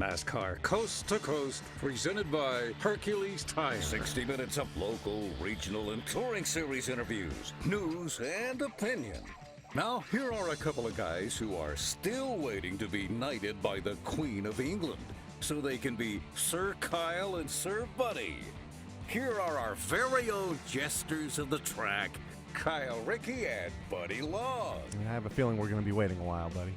NASCAR Coast to Coast, presented by Hercules Tire. 60 minutes of local, regional, and touring series interviews, news, and opinion. Now, here are a couple of guys who are still waiting to be knighted by the Queen of England, so they can be Sir Kyle and Sir Buddy. Here are our very own jesters of the track, Kyle Rickey and Buddy Long. I have a feeling we're going to be waiting a while, buddy.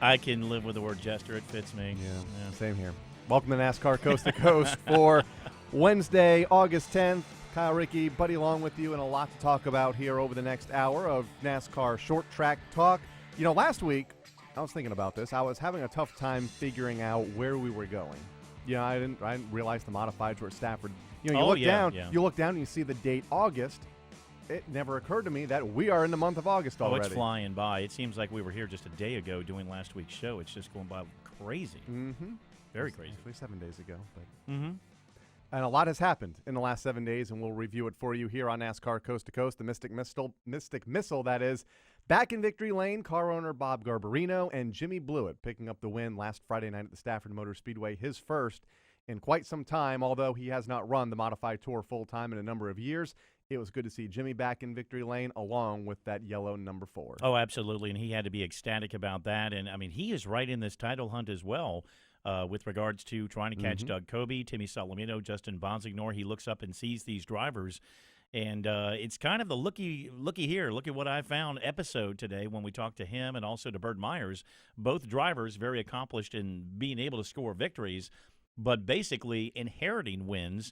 I can live with the word jester. It fits me. Yeah, same here. Welcome to NASCAR Coast to Coast for Wednesday, August 10th. Kyle Rickey, Buddy Long with you, and a lot to talk about here over the next hour of NASCAR short track talk. You know, last week, I was thinking about this. I was having a tough time figuring out where we were going. You know, I didn't realize the modifieds were at Stafford. You know, you look down and you see the date August. It never occurred to me that we are in the month of August already. Oh, it's flying by. It seems like we were here just a day ago doing last week's show. It's just going by crazy. Mm-hmm. Very crazy. Actually 7 days ago. But. Mm-hmm. And a lot has happened in the last 7 days, and we'll review it for you here on NASCAR Coast to Coast. The Mystic Missile, that is. Back in victory lane, car owner Bob Garbarino and Jimmy Blewett picking up the win last Friday night at the Stafford Motor Speedway, his first in quite some time, although he has not run the Modified Tour full-time in a number of years. It was good to see Jimmy back in victory lane along with that yellow number 4. Oh, absolutely, and he had to be ecstatic about that. And, I mean, he is right in this title hunt as well with regards to trying to catch Doug Coby, Timmy Solomito, Justin Bonsignore. He looks up and sees these drivers, and it's kind of the looky here, look at what I found episode today when we talked to him and also to Burt Myers. Both drivers very accomplished in being able to score victories, but basically inheriting wins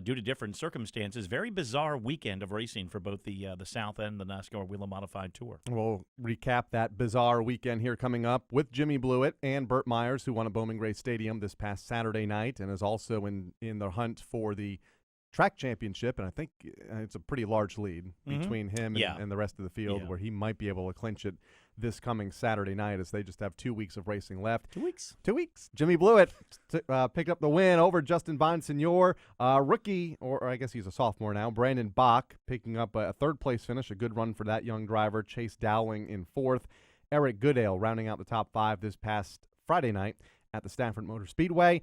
due to different circumstances. Very bizarre weekend of racing for both the South and the NASCAR Wheel and Modified Tour. We'll recap that bizarre weekend here coming up with Jimmy Blewett and Burt Myers, who won at Bowman Gray Stadium this past Saturday night and is also in the hunt for the track championship. And I think it's a pretty large lead between him and the rest of the field where he might be able to clinch it this coming Saturday night as they just have 2 weeks of racing left. 2 weeks. 2 weeks. Jimmy Blewett picked up the win over Justin Bonsignore. Rookie, or I guess he's a sophomore now, Brandon Bach picking up a third-place finish, a good run for that young driver. Chase Dowling in 4th. Eric Goodale rounding out the top 5 this past Friday night at the Stafford Motor Speedway.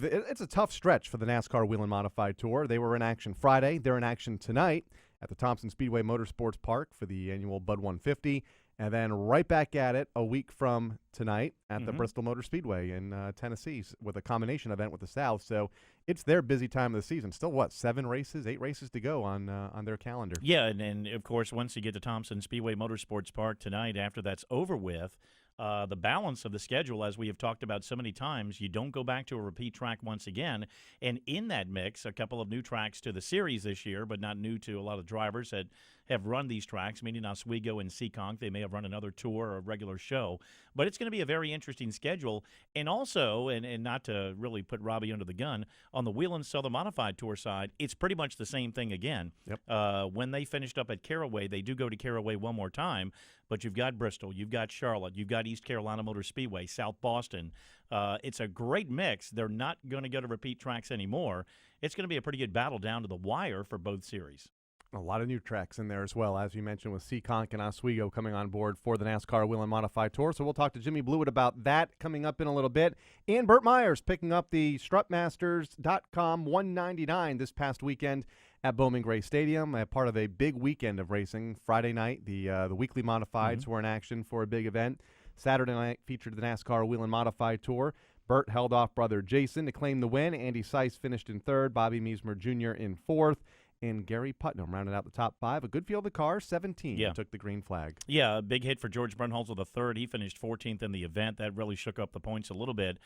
It's a tough stretch for the NASCAR Wheel and Modified Tour. They were in action Friday. They're in action tonight at the Thompson Speedway Motorsports Park for the annual Bud 150. And then right back at it a week from tonight at the Bristol Motor Speedway in Tennessee with a combination event with the South. So it's their busy time of the season. Still, 8 races to go on their calendar. Yeah, and of course, once you get to Thompson Speedway Motorsports Park tonight, after that's over with, the balance of the schedule, as we have talked about so many times, you don't go back to a repeat track once again. And in that mix, a couple of new tracks to the series this year, but not new to a lot of drivers that have run these tracks, meaning Oswego and Seekonk. They may have run another tour or a regular show. But it's going to be a very interesting schedule. And also, and not to really put Robbie under the gun, on the Wheel and Southern Modified Tour side, it's pretty much the same thing again. Yep. When they finished up at Caraway, they do go to Caraway one more time. But you've got Bristol, you've got Charlotte, you've got East Carolina Motor Speedway, South Boston. It's a great mix. They're not going to go to repeat tracks anymore. It's going to be a pretty good battle down to the wire for both series. A lot of new tracks in there as well, as you mentioned, with Seekonk and Oswego coming on board for the NASCAR Wheel and Modified Tour. So we'll talk to Jimmy Blewett about that coming up in a little bit. And Burt Myers picking up the Strutmasters.com 199 this past weekend at Bowman Gray Stadium, part of a big weekend of racing. Friday night, the weekly modifieds were in action for a big event. Saturday night featured the NASCAR Wheel and Modified Tour. Burt held off brother Jason to claim the win. Andy Seiss finished in 3rd, Bobby Meismer Jr. in 4th. And Gary Putnam rounded out the top 5. A good field of cars, 17 took the green flag. Yeah, a big hit for George Brunholzer III. He finished 14th in the event. That really shook up the points a little bit.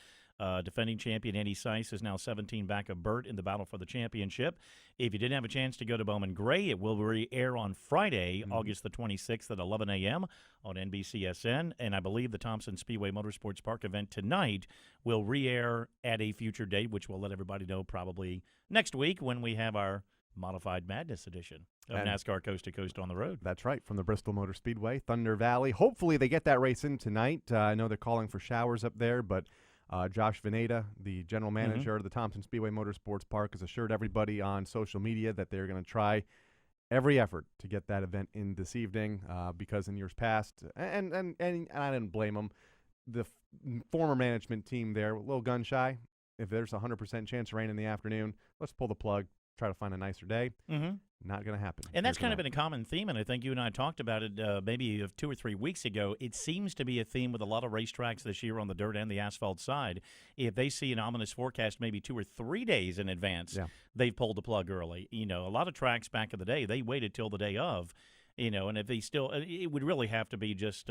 Defending champion Andy Seiss is now 17 back of Burt in the battle for the championship. If you didn't have a chance to go to Bowman Gray, it will re-air on Friday, August the 26th at 11 a.m. on NBCSN. And I believe the Thompson Speedway Motorsports Park event tonight will re-air at a future date, which we'll let everybody know probably next week when we have our Modified Madness edition of NASCAR Coast to Coast on the road. That's right, from the Bristol Motor Speedway, Thunder Valley. Hopefully they get that race in tonight. I know they're calling for showers up there, but Josh Veneta, the general manager of the Thompson Speedway Motorsports Park, has assured everybody on social media that they're going to try every effort to get that event in this evening because in years past, and I didn't blame them, the former management team there, a little gun shy. If there's a 100% chance of rain in the afternoon, let's pull the plug, try to find a nicer day. Mm-hmm. Not going to happen. And that's kind of been a common theme, and I think you and I talked about it maybe 2 or 3 weeks ago. It seems to be a theme with a lot of racetracks this year on the dirt and the asphalt side. If they see an ominous forecast maybe 2 or 3 days in advance, they've pulled the plug early. You know, a lot of tracks back in the day, they waited till the day of. You know, and if they still, it would really have to be just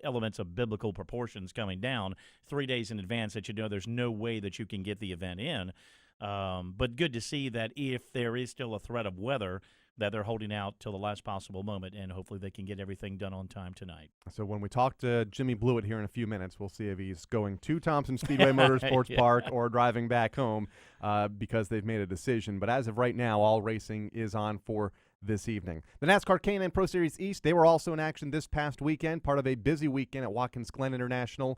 elements of biblical proportions coming down 3 days in advance that you know there's no way that you can get the event in. But good to see that if there is still a threat of weather, that they're holding out till the last possible moment, and hopefully they can get everything done on time tonight. So when we talk to Jimmy Blewett here in a few minutes, we'll see if he's going to Thompson Speedway Motorsports Park or driving back home because they've made a decision. But as of right now, all racing is on for this evening. The NASCAR K&N Pro Series East, they were also in action this past weekend, part of a busy weekend at Watkins Glen International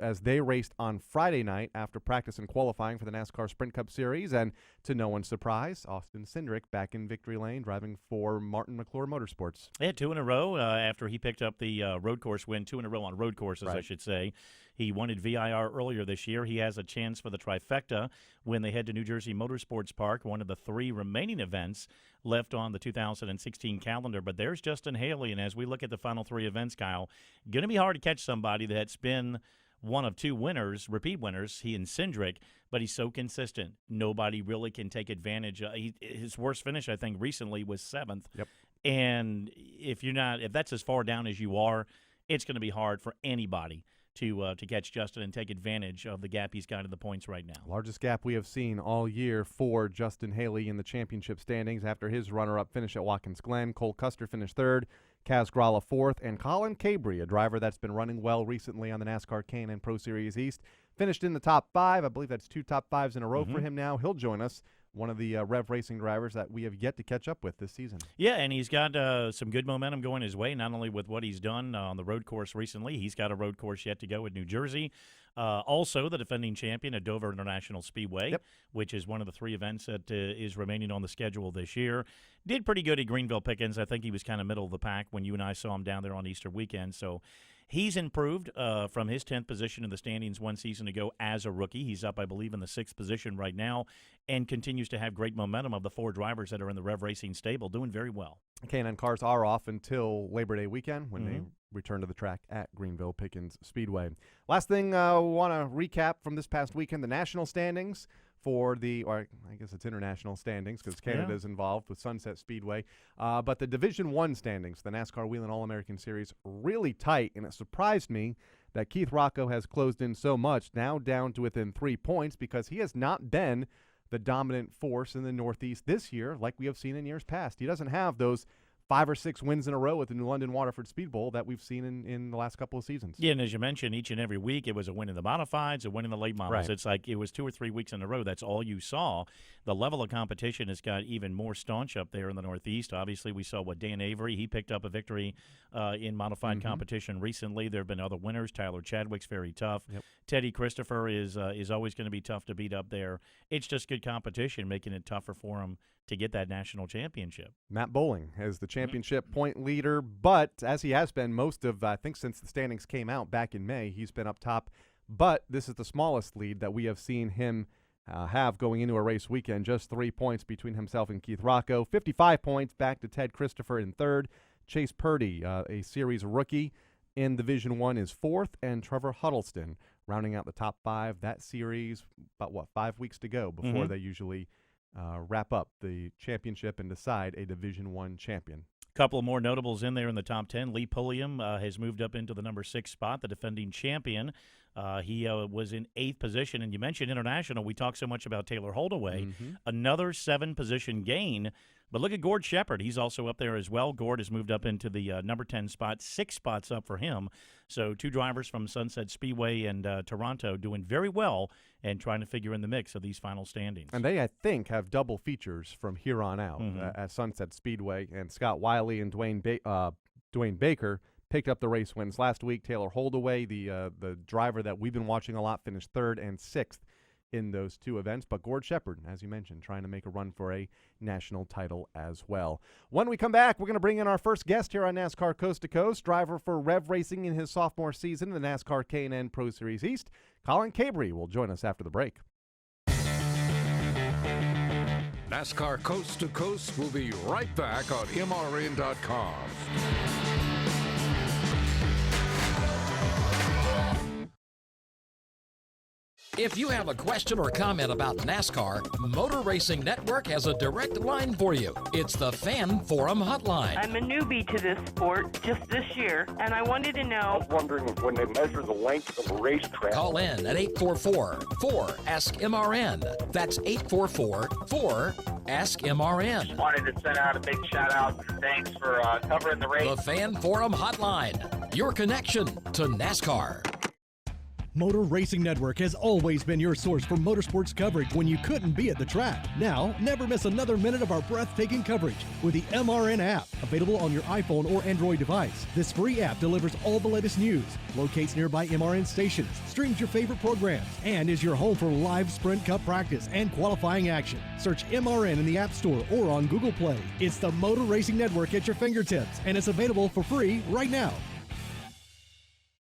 as they raced on Friday night after practice and qualifying for the NASCAR Sprint Cup Series. And to no one's surprise, Austin Cindric back in victory lane driving for Martin McClure Motorsports. Yeah, 2 in a row after he picked up the road course win, 2 in a row on road courses, I should say. He wanted VIR earlier this year. He has a chance for the trifecta when they head to New Jersey Motorsports Park, one of the 3 remaining events left on the 2016 calendar. But there's Justin Haley, and as we look at the final 3 events, Kyle, going to be hard to catch somebody that's been one of 2 winners, repeat winners, he and Cindric, but he's so consistent. Nobody really can take advantage. His worst finish, I think, recently was 7th. Yep. And if that's as far down as you are, it's going to be hard for anybody to catch Justin and take advantage of the gap he's got in the points right now. Largest gap we have seen all year for Justin Haley in the championship standings after his runner-up finish at Watkins Glen. Cole Custer finished 3rd, Kaz Grala 4th, and Collin Cabre, a driver that's been running well recently on the NASCAR K&N Pro Series East, finished in the top 5. I believe that's 2 top 5s in a row for him now. He'll join us, one of the Rev Racing drivers that we have yet to catch up with this season. Yeah, and he's got some good momentum going his way, not only with what he's done on the road course recently. He's got a road course yet to go at New Jersey. Also, the defending champion at Dover International Speedway, which is one of the 3 events that is remaining on the schedule this year. Did pretty good at Greenville Pickens. I think he was kind of middle of the pack when you and I saw him down there on Easter weekend. So he's improved from his 10th position in the standings 1 season ago as a rookie. He's up, I believe, in the 6th position right now and continues to have great momentum of the 4 drivers that are in the Rev Racing stable, doing very well. K&N cars are off until Labor Day weekend when they return to the track at Greenville Pickens Speedway. Last thing I want to recap from this past weekend, the national standings for or I guess it's international standings because Canada is involved with Sunset Speedway. But the Division I standings, the NASCAR Whelen All-American Series, really tight, and it surprised me that Keith Rocco has closed in so much, now down to within 3 points because he has not been the dominant force in the Northeast this year like we have seen in years past. He doesn't have those 5 or 6 wins in a row at the New London Waterford Speed Bowl that we've seen in the last couple of seasons. Yeah, and as you mentioned, each and every week it was a win in the modifieds, a win in the late models. Right. It's like it was 2 or 3 weeks in a row. That's all you saw. The level of competition has got even more staunch up there in the Northeast. Obviously, we saw Dan Avery. He picked up a victory in modified competition recently. There have been other winners. Tyler Chadwick's very tough. Yep. Teddy Christopher is always going to be tough to beat up there. It's just good competition, making it tougher for him to get that national championship. Matt Bowling is the championship point leader, but as he has been most of, I think since the standings came out back in May, he's been up top. But this is the smallest lead that we have seen him have going into a race weekend, just 3 points between himself and Keith Rocco. 55 points back to Ted Christopher in 3rd. Chase Purdy, a series rookie in Division I, is 4th, and Trevor Huddleston rounding out the top 5. That series, about 5 weeks to go before they usually wrap up the championship and decide a Division I champion. Couple of more notables in there in the top 10. Lee Pulliam has moved up into the number 6 spot, the defending champion. He was in 8th position, and you mentioned international. We talk so much about Taylor Holdaway. Another 7-position gain. But look at Gord Shepard. He's also up there as well. Gord has moved up into the number 10 spot, 6 spots up for him. So 2 drivers from Sunset Speedway and Toronto doing very well and trying to figure in the mix of these final standings. And they, I think, have double features from here on out at Sunset Speedway. And Scott Wiley and Dwayne Baker picked up the race wins last week. Taylor Holdaway, the driver that we've been watching a lot, finished 3rd and 6th in those two events. But Gord Shepard, as you mentioned, trying to make a run for a national title as well. When we come back, we're going to bring in our first guest here on NASCAR Coast to Coast, driver for Rev Racing in his sophomore season in the NASCAR K&N Pro Series East. Collin Cabre will join us after the break. NASCAR Coast to Coast will be right back on MRN.com. If you have a question or comment about NASCAR, Motor Racing Network has a direct line for you. It's the Fan Forum Hotline. I'm a newbie to this sport just this year, and I wanted to know. I was wondering when they measure the length of a racetrack. Call in at 844-4-ASK-MRN. That's 844-4-ASK-MRN. Wanted to send out a big shout out and thanks for covering the race. The Fan Forum Hotline, your connection to NASCAR. Motor Racing Network has always been your source for motorsports coverage when you couldn't be at the track. Now, never miss another minute of our breathtaking coverage with the MRN app, available on your iPhone or Android device. This free app delivers all the latest news, locates nearby MRN stations, streams your favorite programs, and is your home for live Sprint Cup practice and qualifying action. Search MRN in the App Store or on Google Play. It's the Motor Racing Network at your fingertips, and it's available for free right now.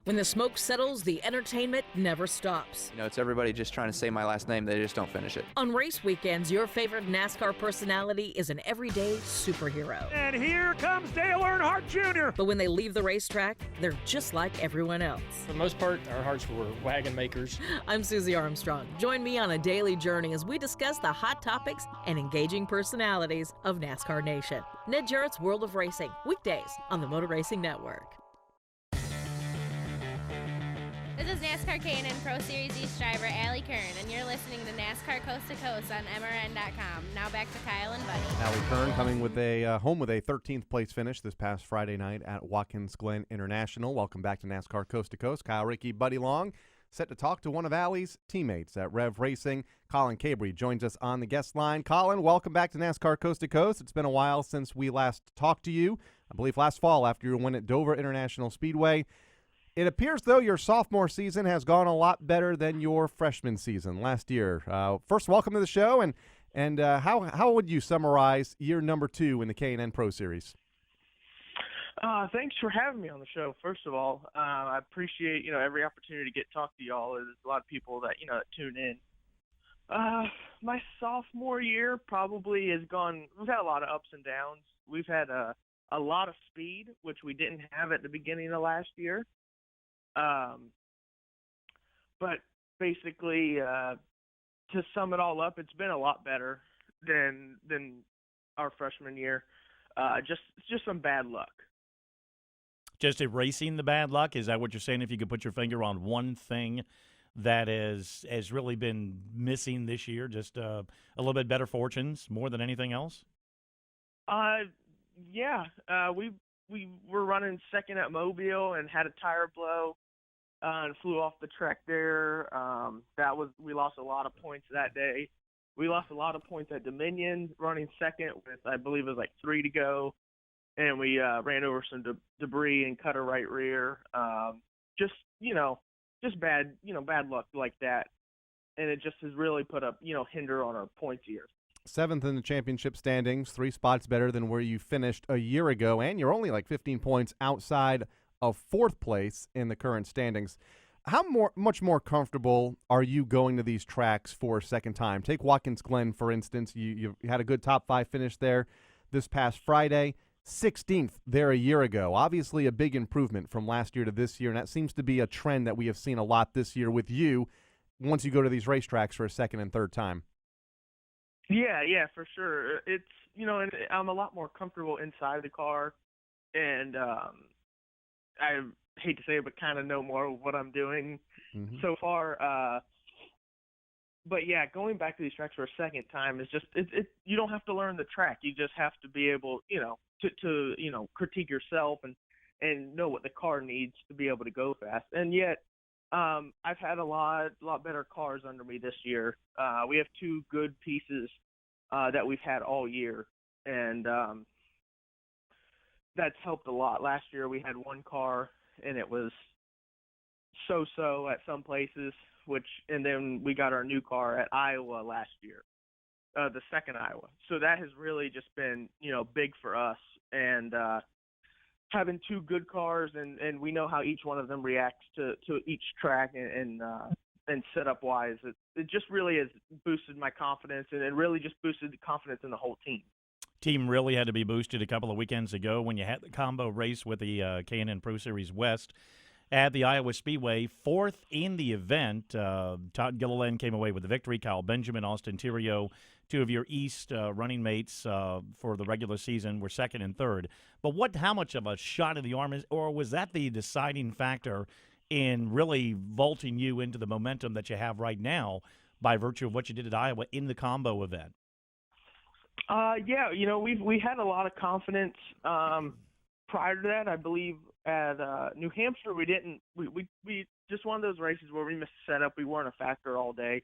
When the smoke settles, the entertainment never stops. You know, it's everybody just trying to say my last name. They just don't finish it. On race weekends, your favorite NASCAR personality is an everyday superhero. And here comes Dale Earnhardt Jr. But when they leave the racetrack, they're just like everyone else. For the most part, our hearts were wagon makers. I'm Susie Armstrong. Join me on a daily journey as we discuss the hot topics and engaging personalities of NASCAR Nation. Ned Jarrett's World of Racing, weekdays on the Motor Racing Network. This is NASCAR K&N Pro Series East driver Allie Kern, and you're listening to NASCAR Coast to Coast on MRN.com. Now back to Kyle and Buddy. Allie Kern coming with a home with a 13th place finish this past Friday night at Watkins Glen International. Welcome back to NASCAR Coast to Coast. Kyle, Ricky, Buddy Long, set to talk to one of Allie's teammates at Rev Racing. Collin Cabre joins us on the guest line. Collin, welcome back to NASCAR Coast to Coast. It's been a while since we last talked to you. I believe last fall after your win at Dover International Speedway. It appears, though, your sophomore season has gone a lot better than your freshman season last year. First, welcome to the show, and how would you summarize year number 2 in the K&N Pro Series? Thanks for having me on the show. First of all, I appreciate every opportunity to get to talk to y'all. There's a lot of people that that tune in. My sophomore year probably has gone. We've had a lot of ups and downs. We've had a lot of speed, which we didn't have at the beginning of last year. But basically, to sum it all up, it's been a lot better than our freshman year. Just some bad luck. Just erasing the bad luck? Is that what you're saying? If you could put your finger on one thing that has really been missing this year, just a little bit better fortunes more than anything else? Yeah. We were running second at Mobile and had a tire blow. And flew off the track there. We lost a lot of points that day. We lost a lot of points at Dominion, running second with, I believe it was like 3 to go. And we ran over some debris and cut a right rear. Just bad luck like that. And it just has really put a, hinder on our points here. 7th in the championship standings, 3 spots better than where you finished a year ago. And you're only like 15 points outside of 4th place in the current standings. How much more comfortable are you going to these tracks for a second time? Take Watkins Glen, for instance. You had a good top 5 finish there this past Friday. 16th there a year ago. Obviously a big improvement from last year to this year, and that seems to be a trend that we have seen a lot this year with you once you go to these racetracks for a second and third time. Yeah, for sure. It's, and I'm a lot more comfortable inside the car, and I hate to say it, but kind of know more of what I'm doing so far. But yeah, going back to these tracks for a second time is just you don't have to learn the track. You just have to be able, to critique yourself and know what the car needs to be able to go fast. And yet, I've had a lot better cars under me this year. We have 2 good pieces that we've had all year, and that's helped a lot. Last year we had 1 car, and it was so-so at some places, and then we got our new car at Iowa last year, the second Iowa. So that has really just been, big for us. And having two good cars, and we know how each one of them reacts to each track and setup-wise, it just really has boosted my confidence, and it really just boosted the confidence in the whole team. Team really had to be boosted a couple of weekends ago when you had the combo race with the K&N Pro Series West at the Iowa Speedway. Fourth in the event, Todd Gilliland came away with the victory. Kyle Benjamin, Austin Theriault, two of your East running mates for the regular season, were second and third. But how much of a shot in the arm is, or was that the deciding factor in really vaulting you into the momentum that you have right now by virtue of what you did at Iowa in the combo event? Yeah, we had a lot of confidence prior to that. I believe at New Hampshire we just one of those races where we missed the setup. We weren't a factor all day.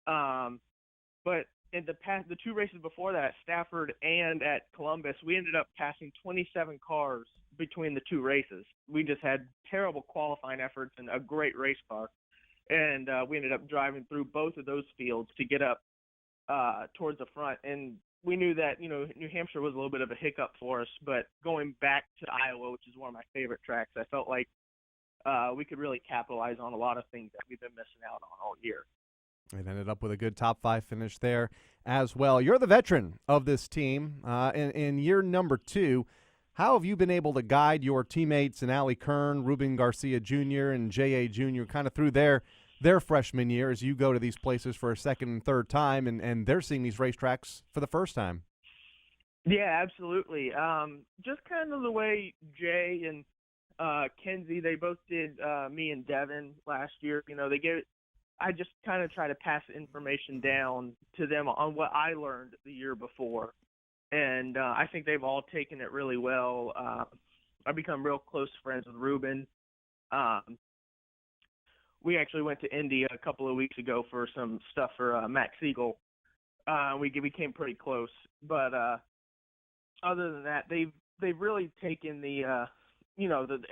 But in the two races before that, at Stafford and at Columbus, we ended up passing 27 cars between the two races. We just had terrible qualifying efforts and a great race car. And we ended up driving through both of those fields to get up towards the front. And we knew that, New Hampshire was a little bit of a hiccup for us, but going back to Iowa, which is one of my favorite tracks, I felt like we could really capitalize on a lot of things that we've been missing out on all year. It ended up with a good top 5 finish there as well. You're the veteran of this team. In year number 2, how have you been able to guide your teammates in Allie Kern, Ruben Garcia Jr., and J.A. Jr. kind of through their freshman year as you go to these places for a second and third time, and they're seeing these racetracks for the first time? Yeah, absolutely. Just kind of the way Jay and Kenzie, they both did me and Devin last year. I just kind of try to pass information down to them on what I learned the year before. And I think they've all taken it really well. I've become real close friends with Ruben. We actually went to Indy a couple of weeks ago for some stuff for Max Siegel. We became pretty close. But other than that, they've really taken the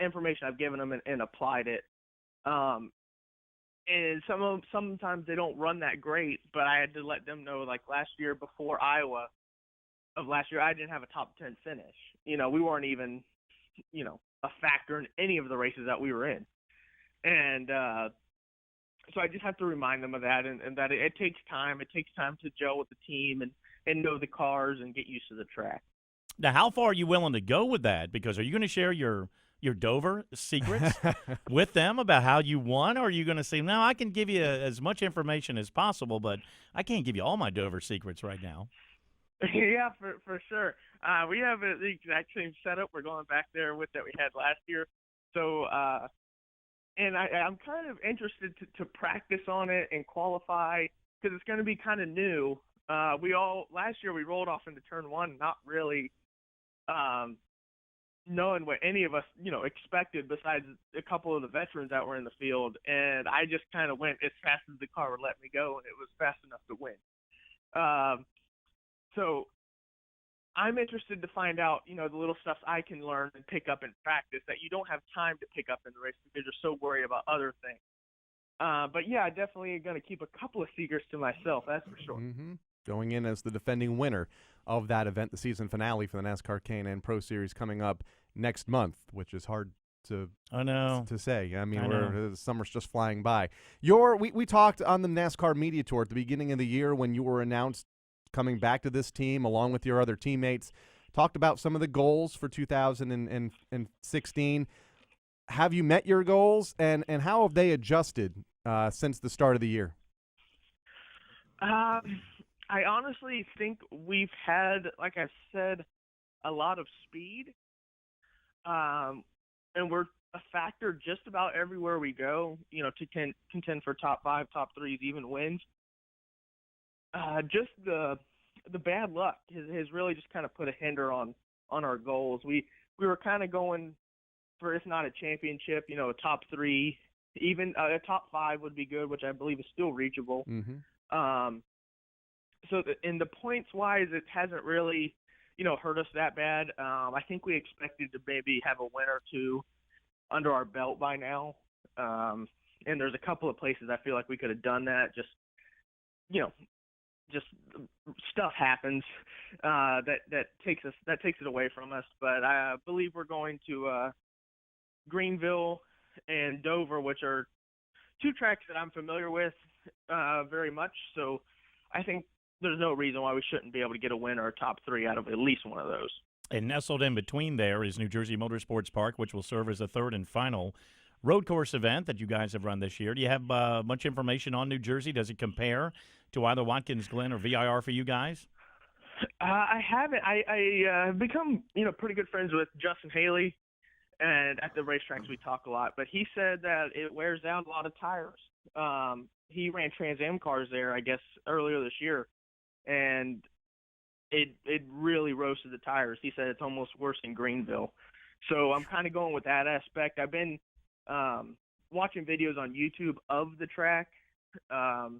information I've given them and applied it. And sometimes they don't run that great, but I had to let them know, like last year before Iowa of last year, I didn't have a top 10 finish. We weren't even, a factor in any of the races that we were in. And so I just have to remind them of that and that it takes time. It takes time to gel with the team and know the cars and get used to the track. Now, how far are you willing to go with that? Because are you going to share your Dover secrets with them about how you won, or are you going to say, no, I can give you as much information as possible, but I can't give you all my Dover secrets right now? Yeah, for sure. We have the exact same setup we're going back there with that we had last year. So, and I'm kind of interested to practice on it and qualify because it's going to be kind of new. Last year we rolled off into turn 1, not really knowing what any of us, expected besides a couple of the veterans that were in the field. And I just kind of went as fast as the car would let me go, and it was fast enough to win. So I'm interested to find out, the little stuff I can learn and pick up in practice that you don't have time to pick up in the race because you're so worried about other things. But yeah, I definitely going to keep a couple of secrets to myself, that's for sure. Mm-hmm. Going in as the defending winner of that event, the season finale for the NASCAR K&N Pro Series coming up next month, which is hard to say. I mean, the summer's just flying by. We talked on the NASCAR media tour at the beginning of the year when you were announced coming back to this team along with your other teammates, talked about some of the goals for 2016. Have you met your goals, and how have they adjusted since the start of the year? I honestly think we've had, like I said, a lot of speed, and we're a factor just about everywhere we go, to contend for top 5, top 3s, even wins. Just the bad luck has really just kind of put a hinder on our goals. We were kind of going for, if not a championship, a top 3, even a top 5 would be good, which I believe is still reachable. Mm-hmm. So in the points-wise, it hasn't really, hurt us that bad. I think we expected to maybe have a win or two under our belt by now. And there's a couple of places I feel like we could have done that. Just stuff happens that takes it away from us. But I believe we're going to Greenville and Dover, which are two tracks that I'm familiar with very much. So I think there's no reason why we shouldn't be able to get a win or a top 3 out of at least one of those. And nestled in between there is New Jersey Motorsports Park, which will serve as the third and final road course event that you guys have run this year. Do you have much information on New Jersey? Does it compare to either Watkins Glen or VIR for you guys? I haven't. I have become pretty good friends with Justin Haley, and at the racetracks we talk a lot. But he said that it wears down a lot of tires. He ran Trans Am cars there, I guess, earlier this year, and it really roasted the tires. He said it's almost worse than Greenville. So I'm kind of going with that aspect. I've been watching videos on YouTube of the track, but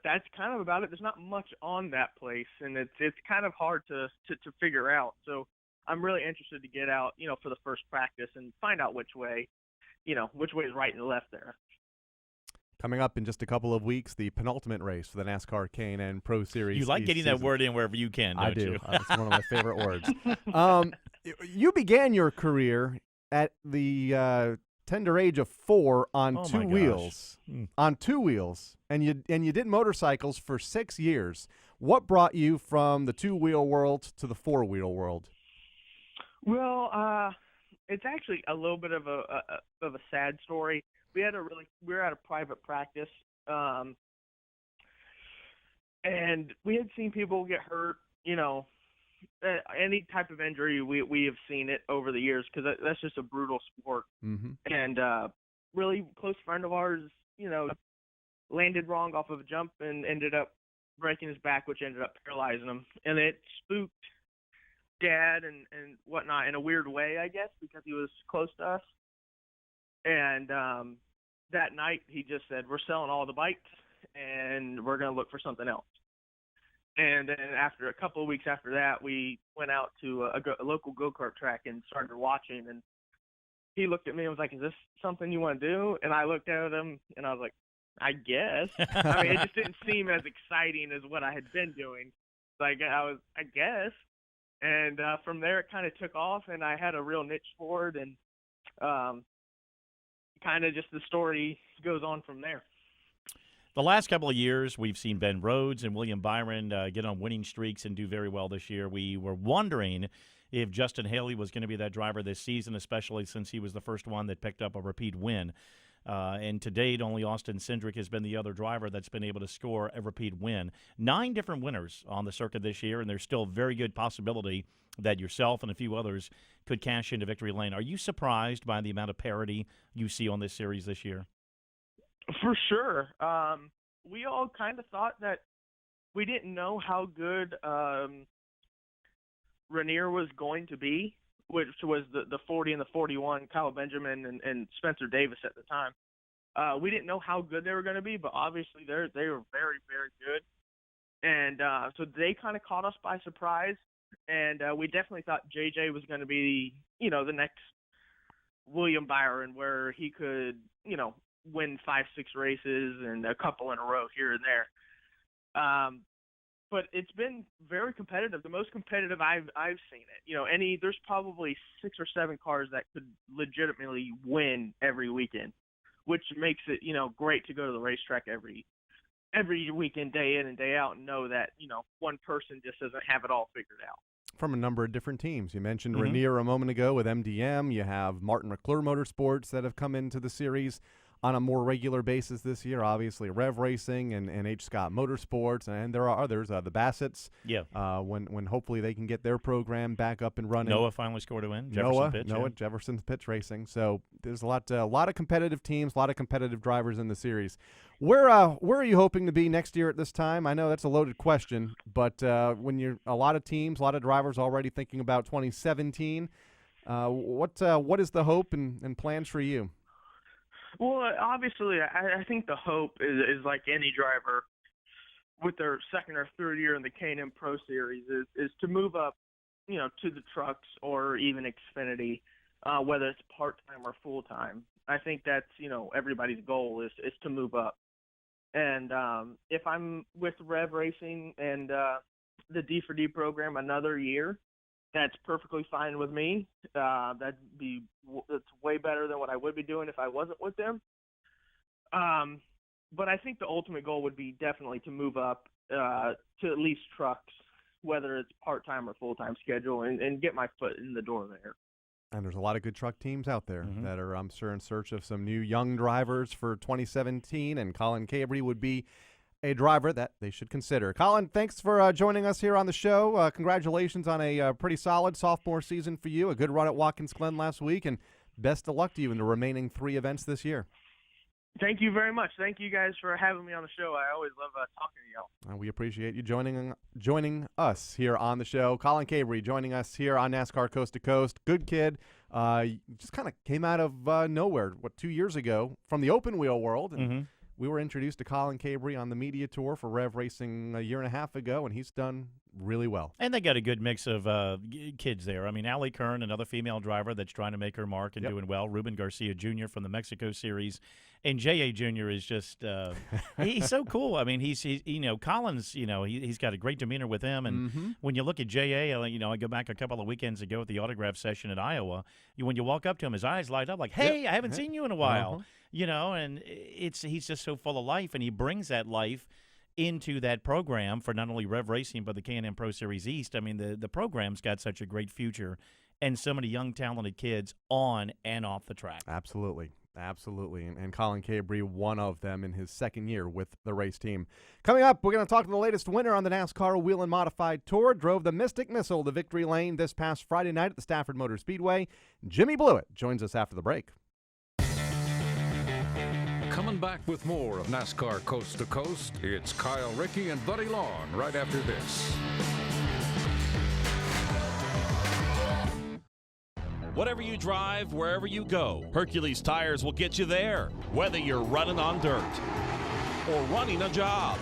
that's kind of about it. There's not much on that place, and it's kind of hard to figure out. So I'm really interested to get out, for the first practice and find out which way is right and left there. Coming up in just a couple of weeks, the penultimate race for the NASCAR K&N Pro Series. You like East getting season. that word in wherever you can, don't I do. you? It's one of my favorite words. You began your career at the tender age of 4 on two wheels. On two wheels, and you did motorcycles for 6 years. What brought you from the two-wheel world to the four-wheel world? Well, it's actually a little bit of a sad story. We were at a private practice, and we had seen people get hurt. Any type of injury, we have seen it over the years because that's just a brutal sport. Mm-hmm. And really close friend of ours, landed wrong off of a jump and ended up breaking his back, which ended up paralyzing him. And it spooked Dad and whatnot in a weird way, I guess, because he was close to us. And that night he just said, we're selling all the bikes and we're going to look for something else. And then after a couple of weeks after that, we went out to a local go-kart track and started watching. And he looked at me and was like, is this something you want to do? And I looked at him and I was like, I guess. I mean, it just didn't seem as exciting as what I had been doing. Like, I guess. And from there, it kind of took off, and I had a real niche for it. And kind of just the story goes on from there. The last couple of years, we've seen Ben Rhodes and William Byron get on winning streaks and do very well this year. We were wondering if Justin Haley was going to be that driver this season, especially since he was the first one that picked up a repeat win. And to date, only Austin Cindric has been the other driver that's been able to score a repeat win. 9 different winners on the circuit this year, and there's still very good possibility that yourself and a few others could cash into victory lane. Are you surprised by the amount of parity you see on this series this year? For sure. We all kind of thought that we didn't know how good Ranier was going to be, which was the 40 and the 41, Kyle Benjamin and Spencer Davis at the time. We didn't know how good they were going to be, but obviously they were very, very good. And so they kind of caught us by surprise. And we definitely thought JJ was going to be, the next William Byron, where he could, win 5-6 races and a couple in a row here and there. But it's been very competitive, the most competitive I've seen it. There's probably 6 or 7 cars that could legitimately win every weekend, which makes it, great to go to the racetrack every weekend, day in and day out, and know that, one person just doesn't have it all figured out. From a number of different teams. You mentioned Ranier a moment ago with MDM. You have Martin McClure Motorsports that have come into the series on a more regular basis this year. Obviously, Rev Racing and H. Scott Motorsports, and there are others, the Bassetts. Yeah. When hopefully they can get their program back up and running. Noah finally scored a win. Jefferson's Pitch Racing. So there's a lot of competitive teams, a lot of competitive drivers in the series. Where are you hoping to be next year at this time? I know that's a loaded question, but when you're a lot of teams, a lot of drivers already thinking about 2017, what is the hope and plans for you? Well, obviously, I think the hope is like any driver with their second or third year in the K&N Pro Series is to move up, to the trucks or even Xfinity, whether it's part-time or full-time. I think that's, everybody's goal is to move up. And if I'm with Rev Racing and the D4D program another year, that's perfectly fine with me. That's way better than what I would be doing if I wasn't with them. But I think the ultimate goal would be definitely to move up to at least trucks, whether it's part-time or full-time schedule, and get my foot in the door there. And there's a lot of good truck teams out there that are, I'm sure, in search of some new young drivers for 2017, and Collin Cabre would be a driver that they should consider. Collin, thanks for joining us here on the show. Congratulations on a pretty solid sophomore season for you, a good run at Watkins Glen last week, and best of luck to you in the remaining 3 events this year. Thank you very much. Thank you guys for having me on the show. I always love talking to y'all. We appreciate you joining us here on the show. Collin Cabre joining us here on NASCAR Coast to Coast. Good kid. Just kind of came out of nowhere, 2 years ago from the open wheel world. And we were introduced to Collin Cabre on the media tour for Rev Racing a year and a half ago, and he's done really well. And they got a good mix of kids there. I mean, Allie Kern, another female driver that's trying to make her mark and doing well. Ruben Garcia Jr. from the Mexico Series. And J.A. Jr. is just he's so cool. I mean, he's Collins, he's got a great demeanor with him. And when you look at J.A., I go back a couple of weekends ago at the autograph session at Iowa. When you walk up to him, his eyes light up like, hey, I haven't seen you in a while. And he's just so full of life, and he brings that life into that program for not only Rev Racing but the K&N Pro Series East. I mean, the program's got such a great future and so many young, talented kids on and off the track. Absolutely. And Collin Cabre, one of them in his second year with the race team. Coming up, we're going to talk to the latest winner on the NASCAR Wheel and Modified Tour. Drove the Mystic Missile to victory lane this past Friday night at the Stafford Motor Speedway. Jimmy Blewett joins us after the break. Coming back with more of NASCAR Coast to Coast, it's Kyle Rickey and Buddy Long right after this. Whatever you drive, wherever you go, Hercules Tires will get you there, whether you're running on dirt or running a job.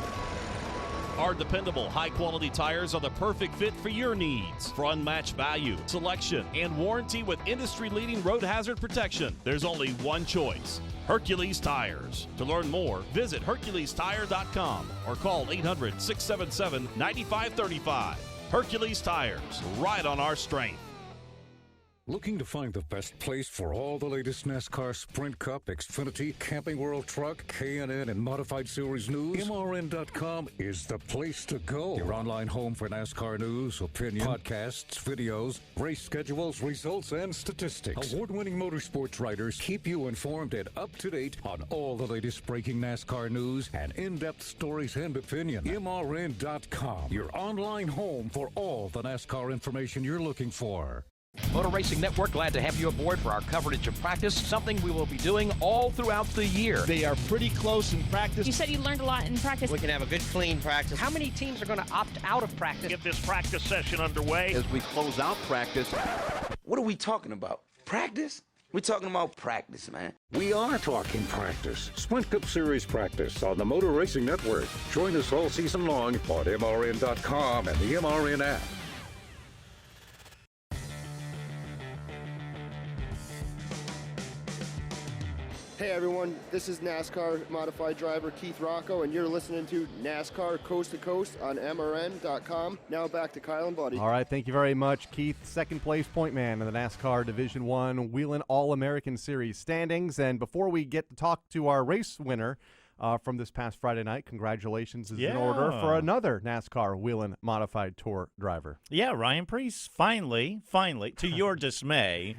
Our dependable, high-quality tires are the perfect fit for your needs. For unmatched value, selection, and warranty with industry-leading road hazard protection, there's only one choice: Hercules Tires. To learn more, visit HerculesTire.com or call 800-677-9535. Hercules Tires, right on our strength. Looking to find the best place for all the latest NASCAR Sprint Cup, Xfinity, Camping World Truck, K&N, and Modified Series news? MRN.com is the place to go. Your online home for NASCAR news, opinion, podcasts, videos, race schedules, results, and statistics. Award-winning motorsports writers keep you informed and up-to-date on all the latest breaking NASCAR news and in-depth stories and opinion. MRN.com, your online home for all the NASCAR information you're looking for. Motor Racing Network glad to have you aboard for our coverage of practice, something we will be doing all throughout the year. They are pretty close in practice. You said you learned a lot in practice. We can have a good, clean practice. How many teams are going to opt out of practice? Get this practice session underway. As we close out practice. What are we talking about? Practice? We're talking about practice, man. We are talking practice. Sprint Cup Series practice on the Motor Racing Network. Join us all season long on MRN.com and the MRN app. Hey everyone, this is NASCAR Modified driver Keith Rocco, and you're listening to NASCAR Coast to Coast on MRN.com. Now back to Kyle and Buddy. All right, thank you very much, Keith. Second place point man in the NASCAR Division I Wheelin' All-American Series standings. And before we get to talk to our race winner from this past Friday night, congratulations is in order for another NASCAR Wheelin' Modified Tour driver. Yeah, Ryan Preece finally, to your dismay,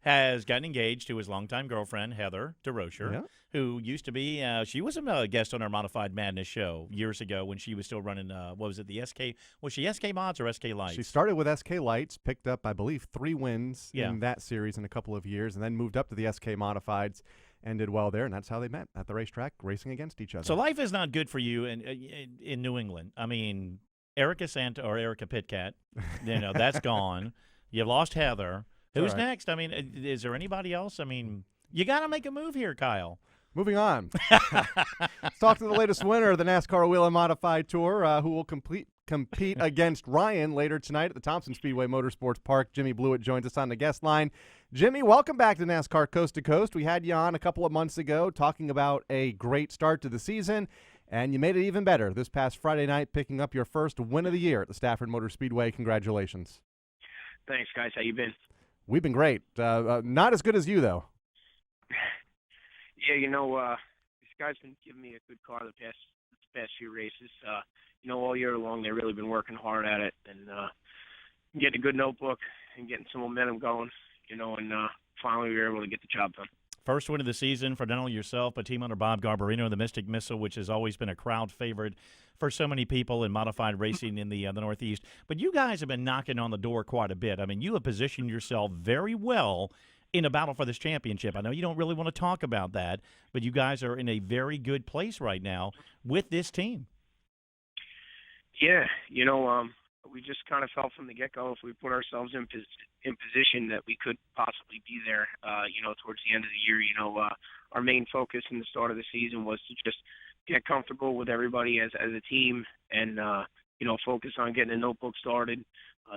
has gotten engaged to his longtime girlfriend, Heather DeRocher, who used to be, she was a guest on our Modified Madness show years ago when she was still running, what was it, the SK, was she SK Mods or SK Lights? She started with SK Lights, picked up, I believe, 3 wins in that series in a couple of years, and then moved up to the SK Modifieds and did well there, and that's how they met, at the racetrack, racing against each other. So life is not good for you in New England. I mean, Erica Pitcat, that's gone. You've lost Heather. Who's next? I mean, is there anybody else? I mean, you got to make a move here, Kyle. Moving on. Let's talk to the latest winner of the NASCAR Wheel and Modified Tour, who will compete against Ryan later tonight at the Thompson Speedway Motorsports Park. Jimmy Blewett joins us on the guest line. Jimmy, welcome back to NASCAR Coast to Coast. We had you on a couple of months ago talking about a great start to the season, and you made it even better this past Friday night, picking up your first win of the year at the Stafford Motor Speedway. Congratulations. Thanks, guys. How you been? We've been great. Not as good as you, though. Yeah, this guy's been giving me a good car the past few races. All year long they've really been working hard at it and getting a good notebook and getting some momentum going. And finally we were able to get the job done. First win of the season for not only yourself, but team owner Bob Garbarino, the Mystic Missile, which has always been a crowd favorite for so many people in modified racing in the Northeast. But you guys have been knocking on the door quite a bit. I mean, you have positioned yourself very well in a battle for this championship. I know you don't really want to talk about that, but you guys are in a very good place right now with this team. Yeah, we just kind of felt from the get-go if we put ourselves in position that we could possibly be there, towards the end of the year. Our main focus in the start of the season was to just get comfortable with everybody as a team and, focus on getting a notebook started.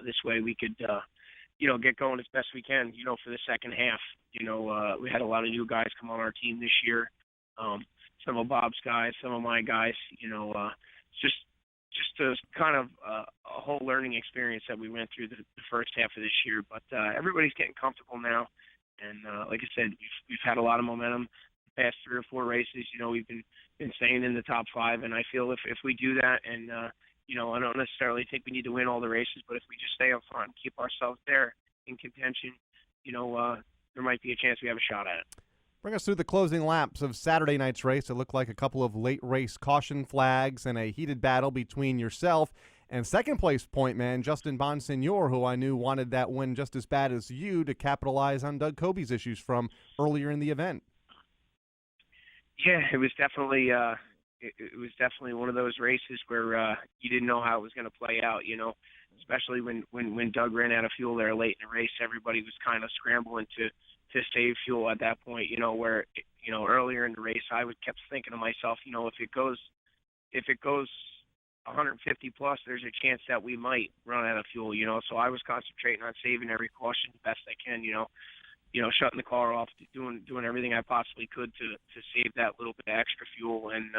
This way we could, get going as best we can, for the second half. We had a lot of new guys come on our team this year. Some of Bob's guys, some of my guys, just a kind of a whole learning experience that we went through the first half of this year. But everybody's getting comfortable now. And like I said, we've had a lot of momentum the past 3 or 4 races. We've been staying in the top 5. And I feel if we do that and, I don't necessarily think we need to win all the races, but if we just stay up front and keep ourselves there in contention, there might be a chance we have a shot at it. Bring us through the closing laps of Saturday night's race. It looked like a couple of late race caution flags and a heated battle between yourself and second-place point man Justin Bonsignor, who I knew wanted that win just as bad as you to capitalize on Doug Coby's issues from earlier in the event. Yeah, it was definitely one of those races where you didn't know how it was going to play out, especially when Doug ran out of fuel there late in the race. Everybody was kind of scrambling to save fuel at that point, where, earlier in the race, I kept thinking to myself, if it goes 150 plus, there's a chance that we might run out of fuel, so I was concentrating on saving every caution the best I can, shutting the car off, doing everything I possibly could to save that little bit of extra fuel. And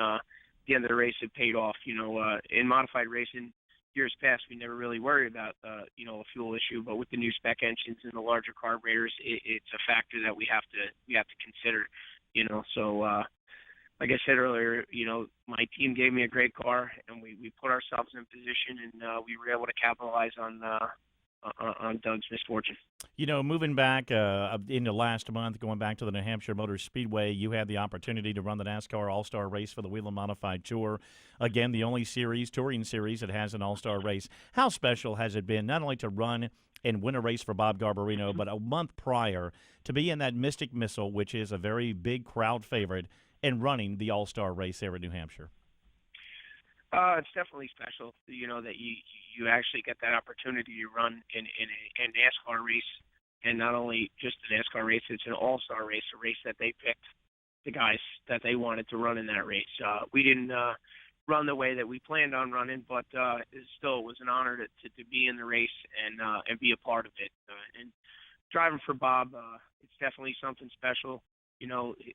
the end of the race, it paid off. In modified racing, years past, we never really worried about, a fuel issue, but with the new spec engines and the larger carburetors, it's a factor that we have to consider, So, like I said earlier, my team gave me a great car, and we put ourselves in position, and we were able to capitalize on Doug's misfortune. Moving back into last month, going back to the New Hampshire Motor Speedway, you had the opportunity to run the NASCAR All-Star race for the Whelen Modified Tour. Again, the only touring series that has an All-Star race. How special has it been not only to run and win a race for Bob Garbarino, but a month prior to be in that Mystic Missile, which is a very big crowd favorite, and running the All-Star race there in New Hampshire? It's definitely special, that you actually get that opportunity to run in a NASCAR race, and not only just a NASCAR race, it's an all-star race, a race that they picked the guys that they wanted to run in that race. We didn't run the way that we planned on running, but it still was an honor to be in the race and be a part of it. And driving for Bob, it's definitely something special.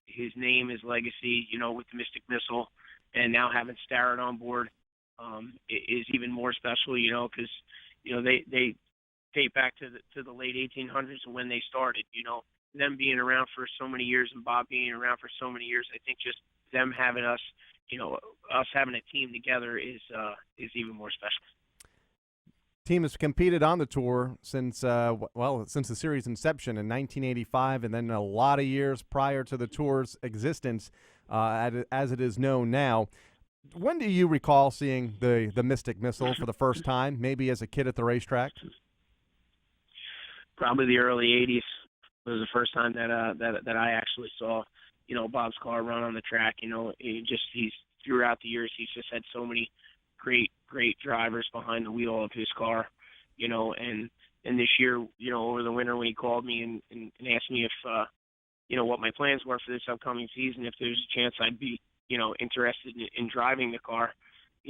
His name, his legacy, with the Mystic Missile, and now having Starrett on board is even more special, because they date back to the late 1800s and when they started. Them being around for so many years and Bob being around for so many years, I think just them having us, us having a team together is even more special. Team has competed on the tour since the series inception in 1985, and then a lot of years prior to the tour's existence, as it is known now. When do you recall seeing the Mystic Missile for the first time? Maybe as a kid at the racetrack. Probably the early '80s was the first time that I actually saw Bob's car run on the track. He's throughout the years he's just had so many great drivers behind the wheel of his car, and this year, over the winter when he called me and asked me if, what my plans were for this upcoming season, if there's a chance I'd be, interested in driving the car,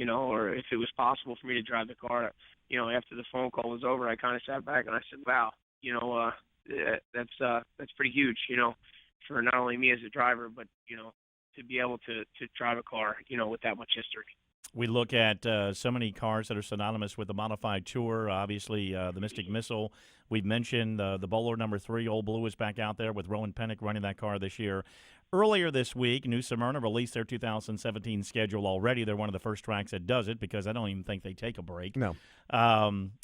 or if it was possible for me to drive the car, after the phone call was over, I kind of sat back and I said, wow, that's pretty huge, for not only me as a driver, but to be able to drive a car, with that much history. We look at so many cars that are synonymous with the modified tour. Obviously, the Mystic Missile. We've mentioned the Bowler number 3. Old Blue is back out there with Rowan Pennick running that car this year. Earlier this week, New Smyrna released their 2017 schedule already. They're one of the first tracks that does it because I don't even think they take a break. No.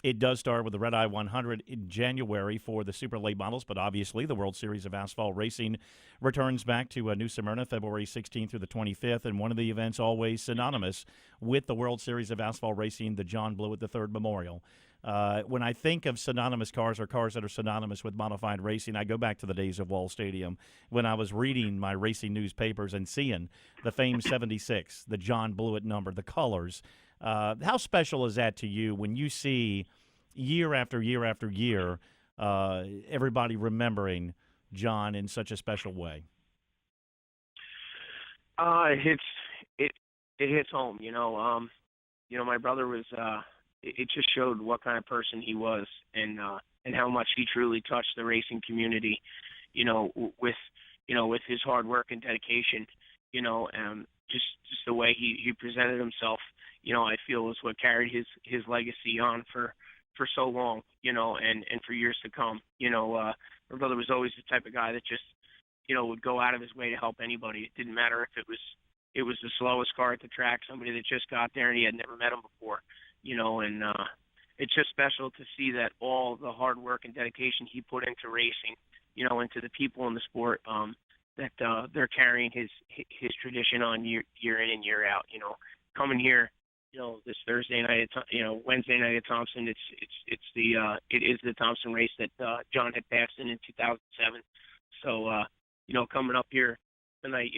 It does start with the Red Eye 100 in January for the super late models, but obviously the World Series of Asphalt Racing returns back to New Smyrna February 16th through the 25th, and one of the events always synonymous with the World Series of Asphalt Racing, the John Blewett III Memorial. When I think of synonymous cars or cars that are synonymous with modified racing, I go back to the days of Wall Stadium when I was reading my racing newspapers and seeing the famed 76, the John Blewett number, the colors. How special is that to you when you see year after year after year everybody remembering John in such a special way? It hits home, my brother was it just showed what kind of person he was and how much he truly touched the racing community, with his hard work and dedication, just the way he presented himself, I feel is what carried his legacy on for so long, and for years to come. My brother was always the type of guy that just, would go out of his way to help anybody. It didn't matter if it was the slowest car at the track, somebody that just got there and he had never met him before. And it's just special to see that all the hard work and dedication he put into racing, into the people in the sport, that they're carrying his tradition on year in and year out. Coming here, this Thursday night, Wednesday night at Thompson, it is the Thompson race that John had passed in 2007. So coming up here tonight,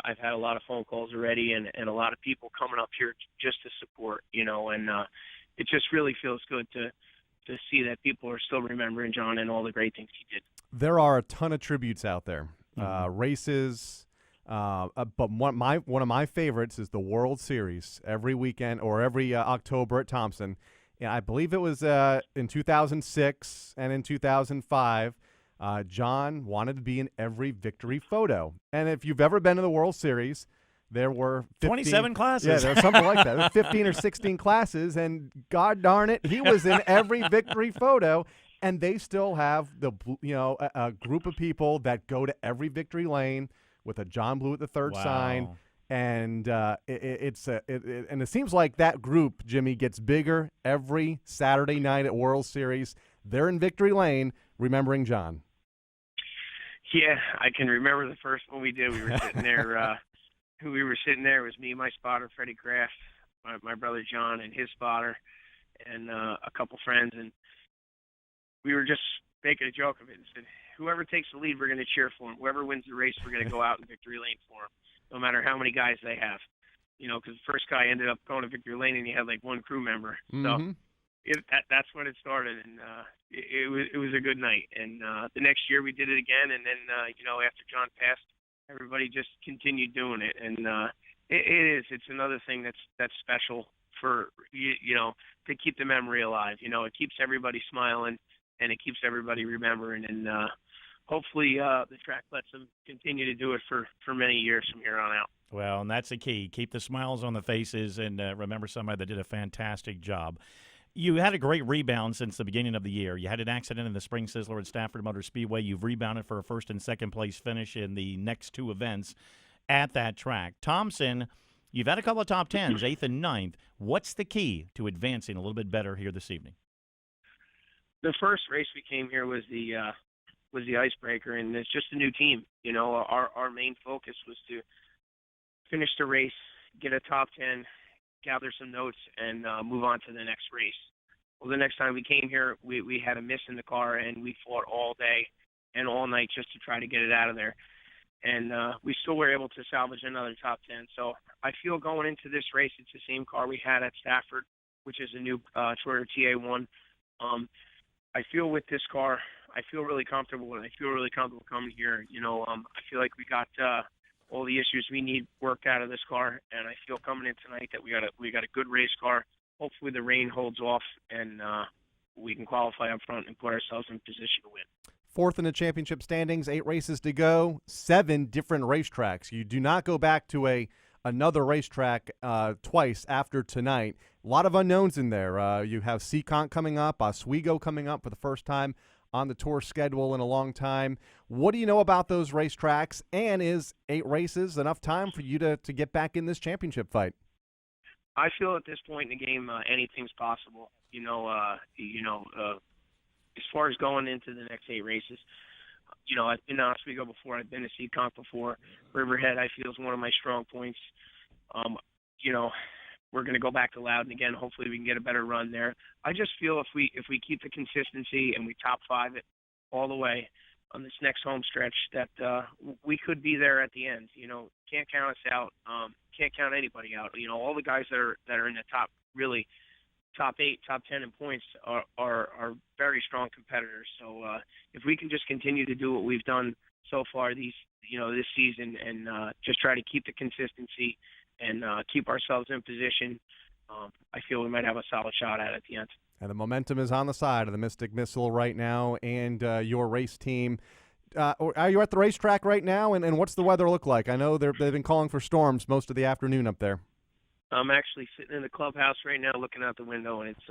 I've had a lot of phone calls already and a lot of people coming up here just to support, and it just really feels good to see that people are still remembering John and all the great things he did. There are a ton of tributes out there, races, but one of my favorites is the World Series every weekend or every October at Thompson. And I believe it was in 2006 and in 2005. John wanted to be in every victory photo. And if you've ever been to the World Series, there were 27 classes. Yeah, there was something like that. There were 15 or 16 classes, and God darn it, he was in every victory photo. And they still have a group of people that go to every victory lane with a John Blewett III sign. And it seems like that group, Jimmy, gets bigger every Saturday night at World Series. They're in victory lane remembering John. Yeah, I can remember the first one we did. We were sitting there. It was me, my spotter, Freddie Kraft, my brother John, and his spotter, and a couple friends. And we were just making a joke of it and said, whoever takes the lead, we're going to cheer for him. Whoever wins the race, we're going to go out in victory lane for him, no matter how many guys they have. Because the first guy ended up going to victory lane, and he had like one crew member. Mm-hmm. So that's when it started, and it was a good night. And the next year we did it again, and then after John passed, everybody just continued doing it. And it's another thing that's special for to keep the memory alive. It keeps everybody smiling, and it keeps everybody remembering. And hopefully the track lets them continue to do it for many years from here on out. Well, and that's the key. Keep the smiles on the faces, and remember somebody that did a fantastic job. You had a great rebound since the beginning of the year. You had an accident in the Spring Sizzler at Stafford Motor Speedway. You've rebounded for a first and second place finish in the next two events at that track. Thompson, you've had a couple of top tens, 8th and 9th. What's the key to advancing a little bit better here this evening? The first race we came here was the icebreaker, and it's just a new team. Our main focus was to finish the race, get a top 10, gather some notes, and move on to the next race. Well, the next time we came here, we had a miss in the car, and we fought all day and all night just to try to get it out of there. And we still were able to salvage another top 10. So I feel going into this race, it's the same car we had at Stafford, which is a new Toyota TA1. I feel with this car, I feel really comfortable, and I feel really comfortable coming here. I feel like we got all the issues we need worked out of this car, and I feel coming in tonight that we got a good race car. Hopefully the rain holds off, and we can qualify up front and put ourselves in position to win. fourth in the championship standings, 8 races to go, 7 different racetracks. You do not go back to another racetrack twice after tonight. A lot of unknowns in there. You have Seekonk coming up, Oswego coming up for the first time on the tour schedule in a long time. What do you know about those racetracks, and is 8 races enough time for you to get back in this championship fight? I feel at this point in the game, anything's possible. As far as going into the next 8 races, I've been to Oswego before. I've been to Seekonk before. Riverhead, I feel, is one of my strong points. We're going to go back to Loudon again. Hopefully we can get a better run there. I just feel if we keep the consistency and we top 5 it all the way on this next home stretch, that we could be there at the end. Can't count us out. Can't count anybody out. All the guys that are in the top 8, top 10 in points are very strong competitors. So if we can just continue to do what we've done so far this season and just try to keep the consistency and keep ourselves in position, I feel we might have a solid shot at the end. And the momentum is on the side of the Mystic Missile right now and your race team. Are you at the racetrack right now, and what's the weather look like? I know they've been calling for storms most of the afternoon up there. I'm actually sitting in the clubhouse right now looking out the window, and it's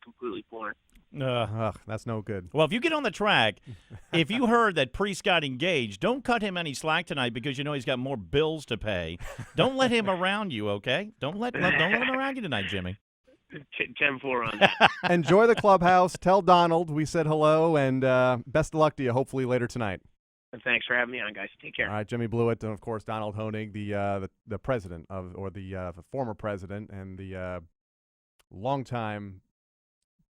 completely pouring. That's no good. Well, if you get on the track, if you heard that Priest got engaged, don't cut him any slack tonight because he's got more bills to pay. Don't let him around you, okay? Don't let him around you tonight, Jimmy. 10-4 on that. Enjoy the clubhouse. Tell Donald we said hello, and best of luck to you hopefully later tonight. And thanks for having me on, guys. Take care. All right, Jimmy Blewett, and of course Donald Honig, the president the former president and the longtime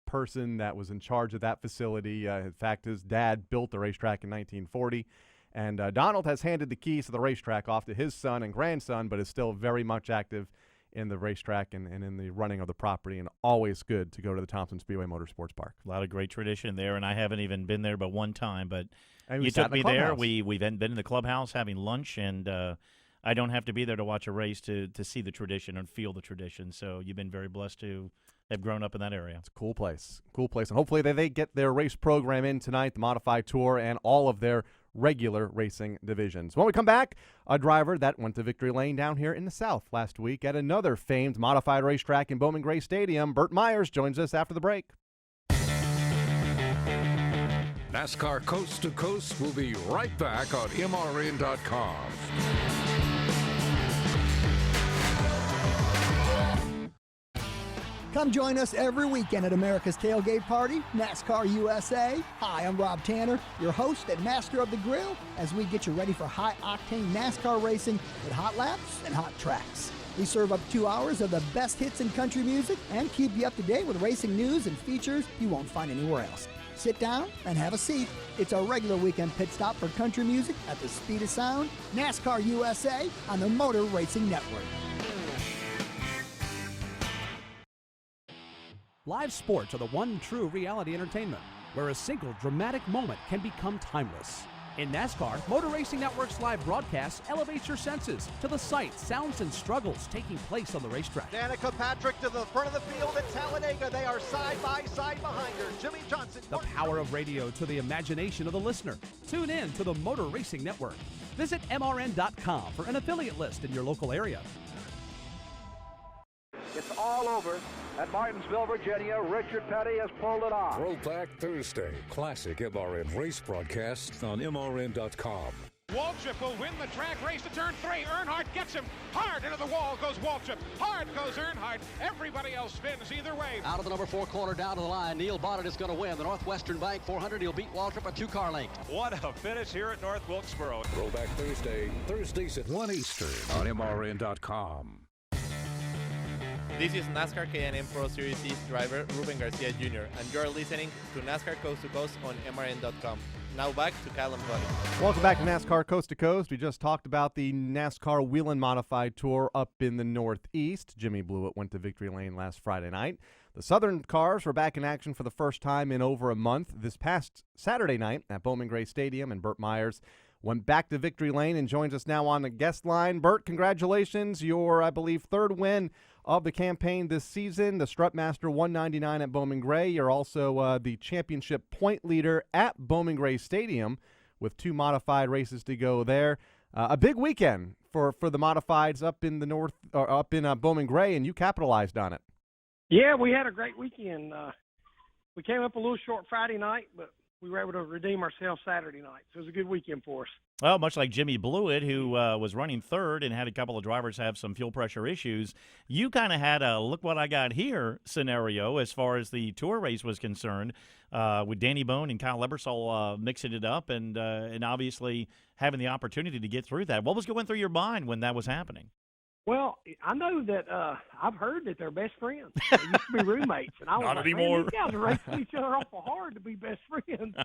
person that was in charge of that facility. In fact, his dad built the racetrack in 1940, and Donald has handed the keys to the racetrack off to his son and grandson, but is still very much active in the racetrack and in the running of the property, and always good to go to the Thompson Speedway Motorsports Park. A lot of great tradition there, and I haven't even been there but one time, but and you took me there. We've been in the clubhouse having lunch, and I don't have to be there to watch a race to see the tradition and feel the tradition, so you've been very blessed to have grown up in that area. It's a cool place, and hopefully they get their race program in tonight, the Modified Tour, and all of their regular racing divisions. When we come back, a driver that went to victory lane down here in the South last week at another famed modified racetrack in Bowman Gray Stadium, Burt Myers, joins us after the break. NASCAR Coast to Coast will be right back on MRN.com. Come join us every weekend at America's Tailgate Party, NASCAR USA. Hi, I'm Rob Tanner, your host and master of the grill, as we get you ready for high-octane NASCAR racing with hot laps and hot tracks. We serve up 2 hours of the best hits in country music and keep you up to date with racing news and features you won't find anywhere else. Sit down and have a seat. It's our regular weekend pit stop for country music at the speed of sound, NASCAR USA on the Motor Racing Network. Live sports are the one true reality entertainment, where a single dramatic moment can become timeless. In NASCAR, Motor Racing Network's live broadcast elevates your senses to the sights, sounds, and struggles taking place on the racetrack. Danica Patrick to the front of the field at Talladega. They are side by side behind her. Jimmy Johnson. The power of radio to the imagination of the listener. Tune in to the Motor Racing Network. Visit MRN.com for an affiliate list in your local area. It's all over at Martinsville, Virginia. Richard Petty has pulled it off. Throwback Thursday, classic MRN race broadcast on MRN.com. Waltrip will win the track race to turn 3. Earnhardt gets him. Hard into the wall goes Waltrip. Hard goes Earnhardt. Everybody else spins either way. Out of the number 4 corner down to the line. Neil Bonnet is going to win. The Northwestern Bank 400. He'll beat Waltrip a 2-car length. What a finish here at North Wilkesboro. Throwback Thursday, Thursdays at 1 Eastern on MRN.com. This is NASCAR K&N Pro Series East driver Ruben Garcia Jr., and you're listening to NASCAR Coast to Coast on MRN.com. Now back to Kyle and Buddy. Welcome back to NASCAR Coast to Coast. We just talked about the NASCAR Whelen Modified Tour up in the Northeast. Jimmy Blewett went to victory lane last Friday night. The Southern cars were back in action for the first time in over a month this past Saturday night at Bowman Gray Stadium, and Burt Myers went back to victory lane and joins us now on the guest line. Burt, congratulations. Your, I believe, third win of the campaign this season, the Strutmaster 199 at Bowman Gray. You're also the championship point leader at Bowman Gray Stadium with 2 modified races to go there. A big weekend for the modifieds up in the north, or up in Bowman Gray, and you capitalized on it. Yeah, we had a great weekend. We came up a little short Friday night, but we were able to redeem ourselves Saturday night. So it was a good weekend for us. Well, much like Jimmy Blewett, who was running third and had a couple of drivers have some fuel pressure issues, you kind of had a look what I got here scenario as far as the tour race was concerned, with Danny Bone and Kyle Ebersol mixing it up and obviously having the opportunity to get through that. What was going through your mind when that was happening? Well, I know that I've heard that they're best friends. They used to be roommates, and I was Not like, anymore. Man, these guys are racing each other awful hard to be best friends.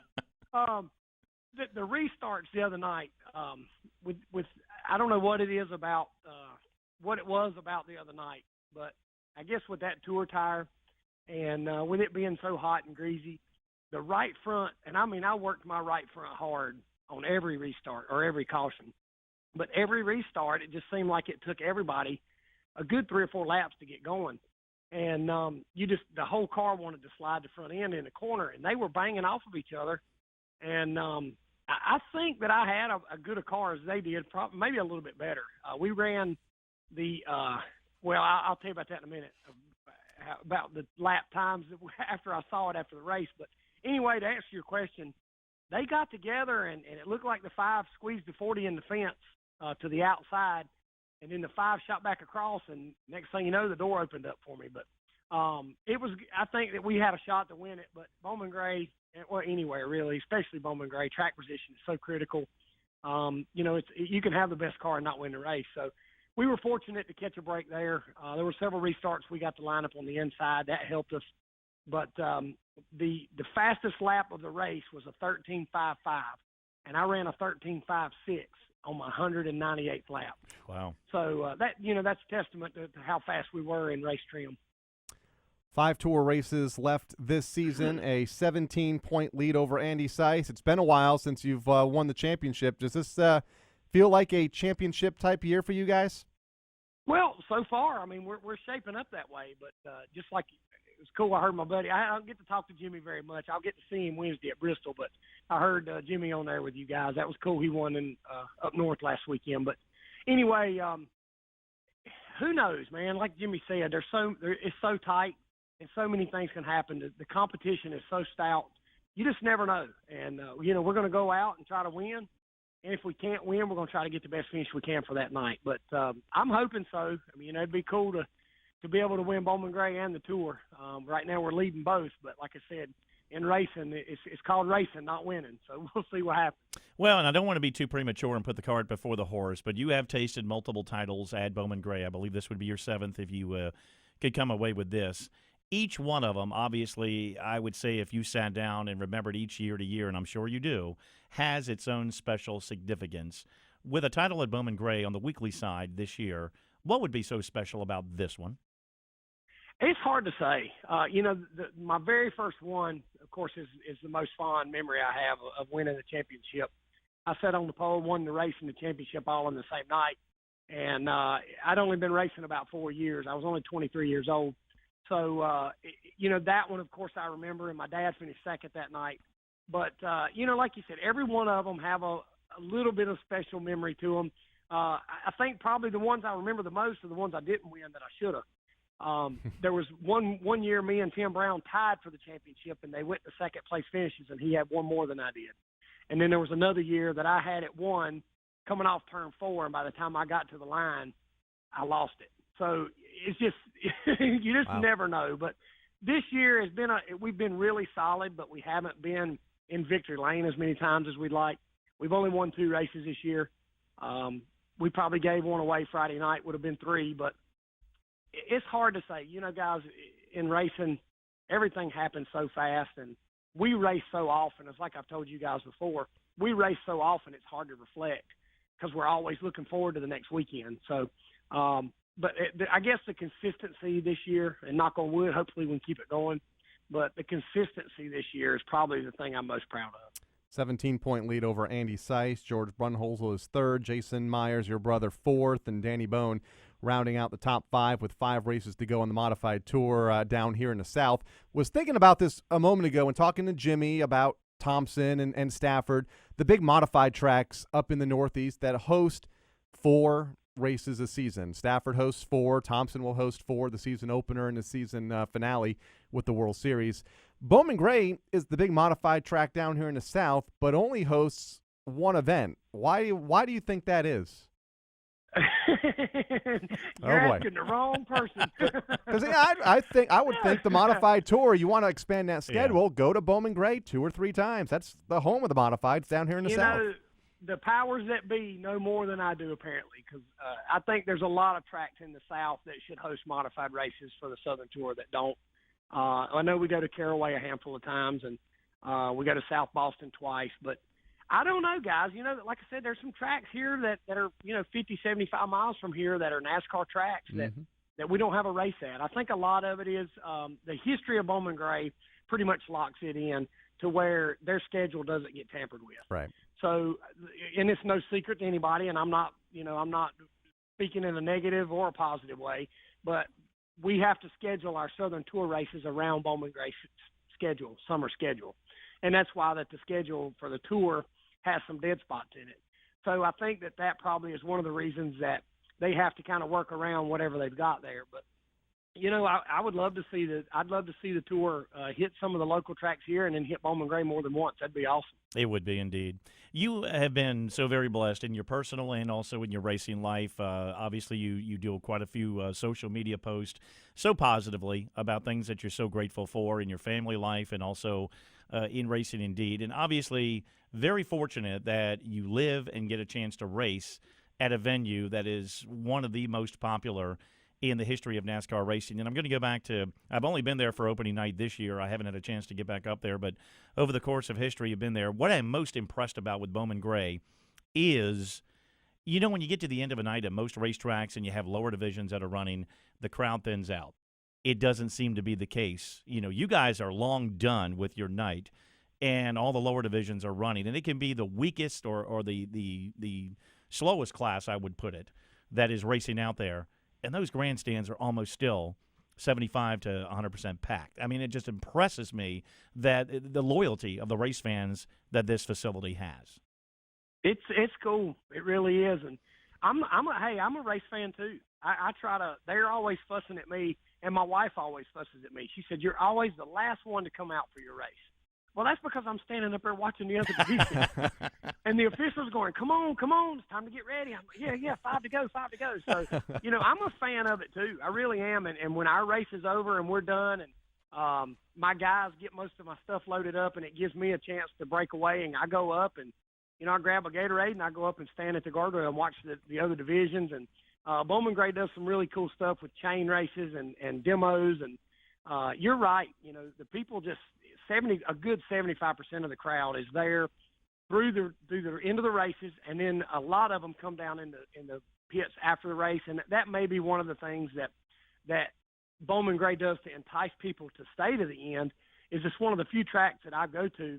The restarts the other night with I don't know what it is about what it was about the other night, but I guess with that tour tire and with it being so hot and greasy, the right front, and I mean I worked my right front hard on every restart or every caution. But every restart, it just seemed like it took everybody a good 3 or 4 laps to get going. And the whole car wanted to slide the front end in the corner, and they were banging off of each other. And I think that I had a good a car as they did, probably maybe a little bit better. We ran the I'll tell you about that in a minute, about the lap times after I saw it after the race. But anyway, to answer your question, they got together, and it looked like the 5 squeezed the 40 in the fence to the outside, and then the 5 shot back across, and next thing you know, the door opened up for me. But it was, I think that we had a shot to win it, but Bowman Gray, well, anywhere really, especially Bowman Gray, track position is so critical. You can have the best car and not win the race. So we were fortunate to catch a break there. There were several restarts we got to line up on the inside. That helped us. But the fastest lap of the race was a 13.55, and I ran a 13.56 on my 198th lap. Wow. So that's a testament to how fast we were in race trim. 5 tour races left this season, a 17-point lead over Andy Seiss. It's been a while since you've won the championship. Does this feel like a championship-type year for you guys? Well, so far, I mean, we're shaping up that way. But just like it was cool, I heard my buddy. I don't get to talk to Jimmy very much. I'll get to see him Wednesday at Bristol, but I heard Jimmy on there with you guys. That was cool. He won up north last weekend. But anyway, who knows, man? Like Jimmy said, it's so tight, and so many things can happen. The competition is so stout. You just never know. And, we're going to go out and try to win. And if we can't win, we're going to try to get the best finish we can for that night. But I'm hoping so. I mean, it'd be cool to be able to win Bowman Gray and the Tour. Right now we're leading both. But like I said, in racing, it's called racing, not winning. So we'll see what happens. Well, and I don't want to be too premature and put the cart before the horse, but you have tasted multiple titles at Bowman Gray. I believe this would be your 7th if you could come away with this. Each one of them, obviously, I would say if you sat down and remembered each year to year, and I'm sure you do, has its own special significance. With a title at Bowman Gray on the weekly side this year, what would be so special about this one? It's hard to say. My very first one, of course, is the most fond memory I have of winning the championship. I sat on the pole, won the race and the championship all in the same night. And I'd only been racing about 4 years. I was only 23 years old. So, that one, of course, I remember, and my dad finished second that night. But, like you said, every one of them have a little bit of special memory to them. I think probably the ones I remember the most are the ones I didn't win that I should have. There was one year me and Tim Brown tied for the championship, and they went to second place finishes, and he had one more than I did. And then there was another year that I had it won coming off turn 4, and by the time I got to the line, I lost it. So it's just you just never know. But this year has been we've been really solid, but we haven't been in victory lane as many times as we'd like. We've only won 2 races this year. We probably gave one away Friday night, would have been 3, but it's hard to say. Guys, in racing, everything happens so fast, and we race so often. It's like I've told you guys before, we race so often it's hard to reflect because we're always looking forward to the next weekend. So, but I guess the consistency this year, and knock on wood, hopefully we can keep it going, but the consistency this year is probably the thing I'm most proud of. 17-point lead over Andy Seiss. George Brunholzl is third. Jason Myers, your brother, fourth. And Danny Bone rounding out the top 5 with 5 races to go on the Modified Tour down here in the South. Was thinking about this a moment ago and talking to Jimmy about Thompson and Stafford, the big modified tracks up in the Northeast that host 4 races a season. Stafford hosts 4. Thompson will host 4, the season opener and the season finale with the World Series. Bowman Gray is the big modified track down here in the South, but only hosts 1 event. Why do you think that is? You're asking the wrong person. Because I would think the Modified Tour, you want to expand that schedule, go to Bowman Gray 2 or 3 times. That's the home of the Modifieds down here in the South. Know, the powers that be know more than I do, apparently, because I think there's a lot of tracks in the South that should host modified races for the Southern Tour that don't. I know we go to Caraway a handful of times, and we go to South Boston twice, but I don't know, guys. You know, like I said, there's some tracks here that are, 50, 75 miles from here that are NASCAR tracks that we don't have a race at. I think a lot of it is the history of Bowman Gray pretty much locks it in to where their schedule doesn't get tampered with. Right. So, and it's no secret to anybody, and I'm not speaking in a negative or a positive way, but we have to schedule our Southern Tour races around Bowman Gray's schedule, summer schedule. And that's why that the schedule for the Tour has some dead spots in it. So I think that probably is one of the reasons that they have to kind of work around whatever they've got there. But, I would love to see the Tour hit some of the local tracks here and then hit Bowman Gray more than once. That'd be awesome. It would be indeed. You have been so very blessed in your personal and also in your racing life. Obviously, you do quite a few social media posts so positively about things that you're so grateful for in your family life and also in racing indeed. And obviously, very fortunate that you live and get a chance to race at a venue that is one of the most popular in the history of NASCAR racing. And I'm going to go back to, I've only been there for opening night this year. I haven't had a chance to get back up there, but over the course of history, you've been there. What I'm most impressed about with Bowman Gray is, when you get to the end of a night at most racetracks and you have lower divisions that are running, the crowd thins out. It doesn't seem to be the case. You guys are long done with your night, and all the lower divisions are running. And it can be the weakest or the slowest class, I would put it, that is racing out there. And those grandstands are almost still 75 to 100% packed. I mean, it just impresses me that the loyalty of the race fans that this facility has. It's cool. It really is. And I'm a race fan too. I try to. They're always fussing at me, and my wife always fusses at me. She said, "You're always the last one to come out for your race." Well, that's because I'm standing up there watching the other division. And the official's going, come on, it's time to get ready. I'm like, yeah, 5 to go. So, I'm a fan of it too. I really am. And when our race is over and we're done and my guys get most of my stuff loaded up and it gives me a chance to break away and I go up and, I grab a Gatorade and I go up and stand at the guardrail and watch the other divisions. And Bowman Gray does some really cool stuff with chain races and demos. And you're right. The people just, a good 75% of the crowd is there through the end of the races, and then a lot of them come down in the pits after the race, and that may be one of the things that Bowman Gray does to entice people to stay to the end. Is it's one of the few tracks that I go to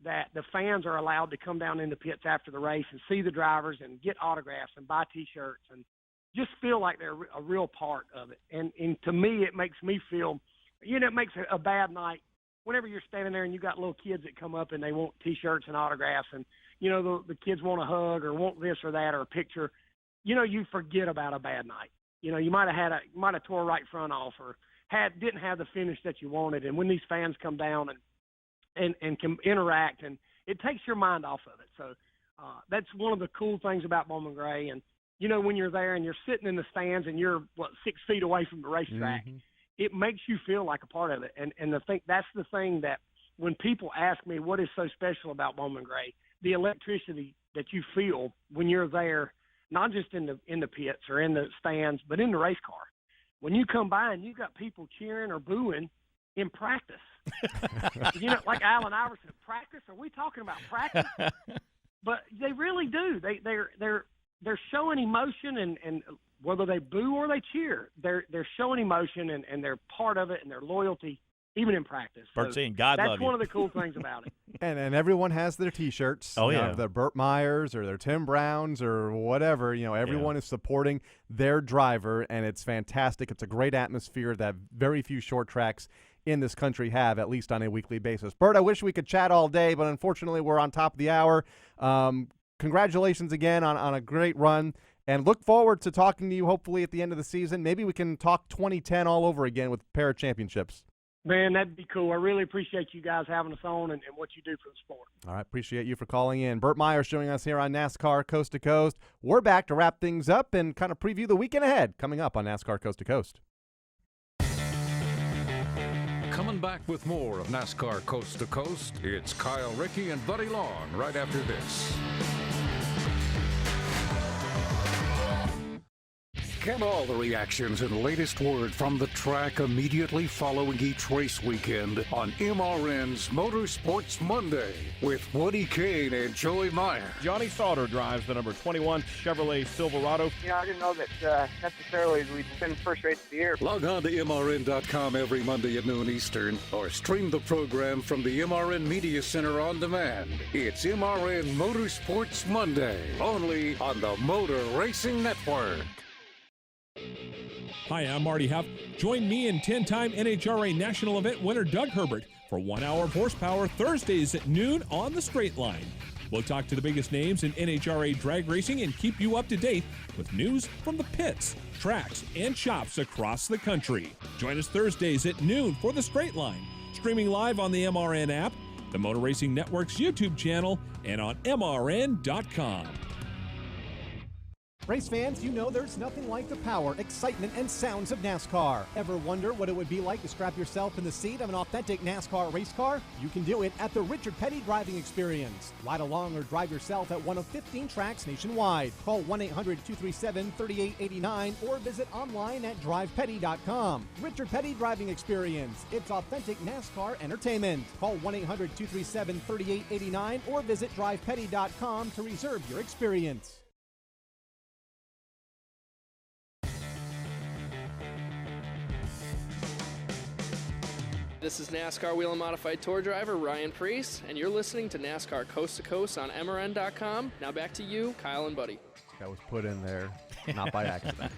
that the fans are allowed to come down in the pits after the race and see the drivers and get autographs and buy T-shirts and just feel like they're a real part of it. And to me, it makes me feel, it makes a bad night. Whenever you're standing there and you got little kids that come up and they want T-shirts and autographs and, the kids want a hug or want this or that or a picture, you forget about a bad night. You might have tore a right front off or didn't have the finish that you wanted. And when these fans come down and can interact, and it takes your mind off of it. So that's one of the cool things about Bowman Gray. And, when you're there and you're sitting in the stands and you're, 6 feet away from the racetrack, it makes you feel like a part of it. And I think that's the thing that when people ask me what is so special about Bowman Gray, the electricity that you feel when you're there, not just in the pits or in the stands, but in the race car. When you come by and you got people cheering or booing in practice, like Allen Iverson, practice? Are we talking about practice? But they really do. They're showing emotion and whether they boo or they cheer, they're showing emotion and they're part of it and their loyalty even in practice. Burt So saying, God that's love you. one of the cool things about it. And everyone has their T-shirts. Oh, yeah. Their Burt Myers or their Tim Browns or whatever. Everyone is supporting their driver, and it's fantastic. It's a great atmosphere that very few short tracks in this country have, at least on a weekly basis. Burt, I wish we could chat all day, but unfortunately we're on top of the hour. Congratulations again on a great run, and look forward to talking to you hopefully at the end of the season. Maybe we can talk 2010 all over again with a pair of championships. Man, that'd be cool. I really appreciate you guys having us on and what you do for the sport. All right, appreciate you for calling in. Burt Myers joining us here on NASCAR Coast to Coast. We're back to wrap things up and kind of preview the weekend ahead coming up on NASCAR Coast to Coast. Coming back with more of NASCAR Coast to Coast, it's Kyle Rickey and Buddy Long right after this. Get all the reactions and latest word from the track immediately following each race weekend on MRN's Motorsports Monday with Woody Kane and Joey Meyer. Johnny Sauter drives the number 21 Chevrolet Silverado. I didn't know that necessarily we'd win the first race of the year. Log on to MRN.com every Monday at noon Eastern or stream the program from the MRN Media Center on demand. It's MRN Motorsports Monday, only on the Motor Racing Network. Hi, I'm Marty Huff. Join me and 10-time NHRA National Event winner Doug Herbert for 1 hour of horsepower Thursdays at noon on the Straight Line. We'll talk to the biggest names in NHRA drag racing and keep you up to date with news from the pits, tracks, and shops across the country. Join us Thursdays at noon for the Straight Line, streaming live on the MRN app, the Motor Racing Network's YouTube channel, and on MRN.com. Race fans, you know there's nothing like the power, excitement, and sounds of NASCAR. Ever wonder what it would be like to strap yourself in the seat of an authentic NASCAR race car? You can do it at the Richard Petty Driving Experience. Ride along or drive yourself at one of 15 tracks nationwide. Call 1-800-237-3889 or visit online at drivepetty.com. Richard Petty Driving Experience. It's authentic NASCAR entertainment. Call 1-800-237-3889 or visit drivepetty.com to reserve your experience. This is NASCAR Wheel and Modified Tour driver Ryan Preece, and you're listening to NASCAR Coast to Coast on MRN.com. Now back to you, Kyle and Buddy. That was put in there, not by accident.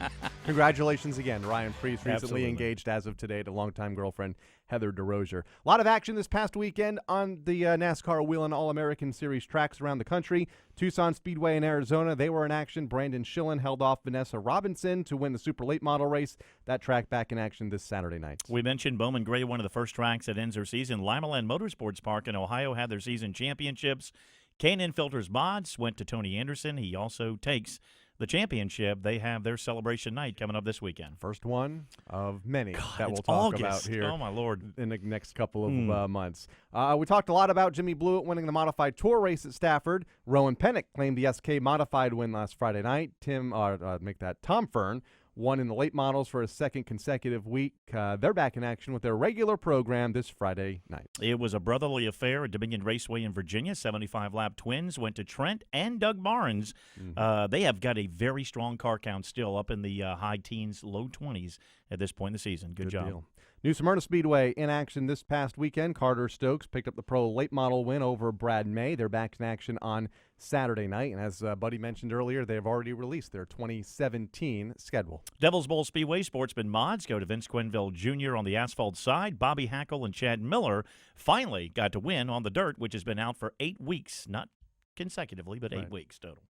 Congratulations again, Ryan Preece, recently Absolutely. engaged as of today to longtime girlfriend Heather DeRozier. A lot of action this past weekend on the NASCAR Whelen All-American Series tracks around the country. Tucson Speedway in Arizona, they were in action. Brandon Schillen held off Vanessa Robinson to win the Super Late Model race. That track back in action this Saturday night. We mentioned Bowman Gray, one of the first tracks that ends their season. Limaland Motorsports Park in Ohio had their season championships. K&N Filters Mods went to Tony Anderson. He also takes the championship. They have their celebration night coming up this weekend. First one of many that we'll it's talk August. about here. Oh, my Lord. In the next couple of months. We talked a lot about Jimmy Blewett winning the Modified Tour race at Stafford. Rowan Pennick claimed the SK Modified win last Friday night. Tom Fern won in the late models for a second consecutive week. They're back in action with their regular program this Friday night. It was a brotherly affair at Dominion Raceway in Virginia. 75-lap twins went to Trent and Doug Barnes. They have got a very strong car count still up in the high teens, low 20s at this point in the season. Good job. Deal. New Smyrna Speedway in action this past weekend. Carter Stokes picked up the pro late model win over Brad May. They're back in action on Saturday night. And as Buddy mentioned earlier, they've already released their 2017 schedule. Devil's Bowl Speedway Sportsman Mods go to Vince Quenville Jr. on the asphalt side. Bobby Hackle and Chad Miller finally got to win on the dirt, which has been out for 8 weeks. Not consecutively, but 8 weeks total.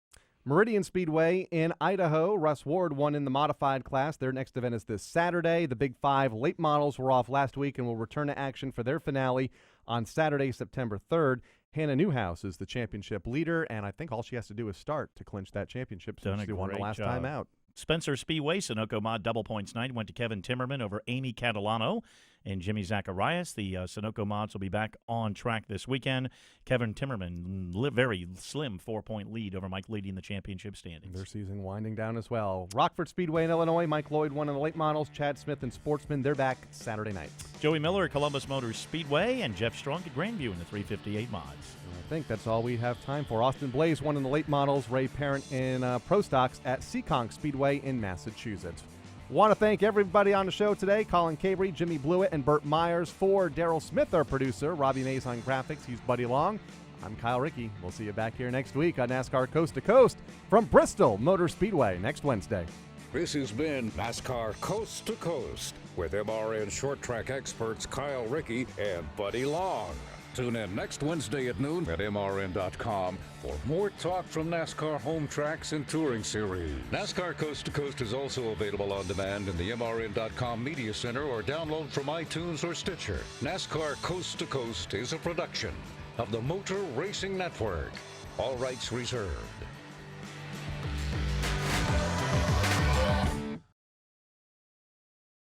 Meridian Speedway in Idaho. Russ Ward won in the modified class. Their next event is this Saturday. The Big Five late models were off last week and will return to action for their finale on Saturday, September 3rd. Hannah Newhouse is the championship leader, and I think all she has to do is start to clinch that championship since she won the last time out. Spencer Speedway, Sunoco Mod double points night went to Kevin Timmerman over Amy Catalano and Jimmy Zacharias. The Sunoco Mods will be back on track this weekend. Kevin Timmerman, very slim 4-point lead over Mike leading the championship standings. Their season winding down as well. Rockford Speedway in Illinois, Mike Lloyd won in the late models. Chad Smith and Sportsman, they're back Saturday night. Stoey Miller at Columbus Motors Speedway and Jeff Strunk at Grandview in the 358 Mods. I think that's all we have time for. Austin Blaze won in the late models. Ray Parent in Pro Stocks at Seekonk Speedway in Massachusetts. Want to thank everybody on the show today. Collin Cabre, Jimmy Blewett, and Burt Myers. For Daryl Smith, our producer. Robbie Mays on graphics. He's Buddy Long. I'm Kyle Rickey. We'll see you back here next week on NASCAR Coast to Coast from Bristol Motor Speedway next Wednesday. This has been NASCAR Coast to Coast with MRN short track experts Kyle Rickey and Buddy Long. Tune in next Wednesday at noon at MRN.com for more talk from NASCAR home tracks and touring series. NASCAR Coast to Coast is also available on demand in the MRN.com Media Center or download from iTunes or Stitcher. NASCAR Coast to Coast is a production of the Motor Racing Network. All rights reserved.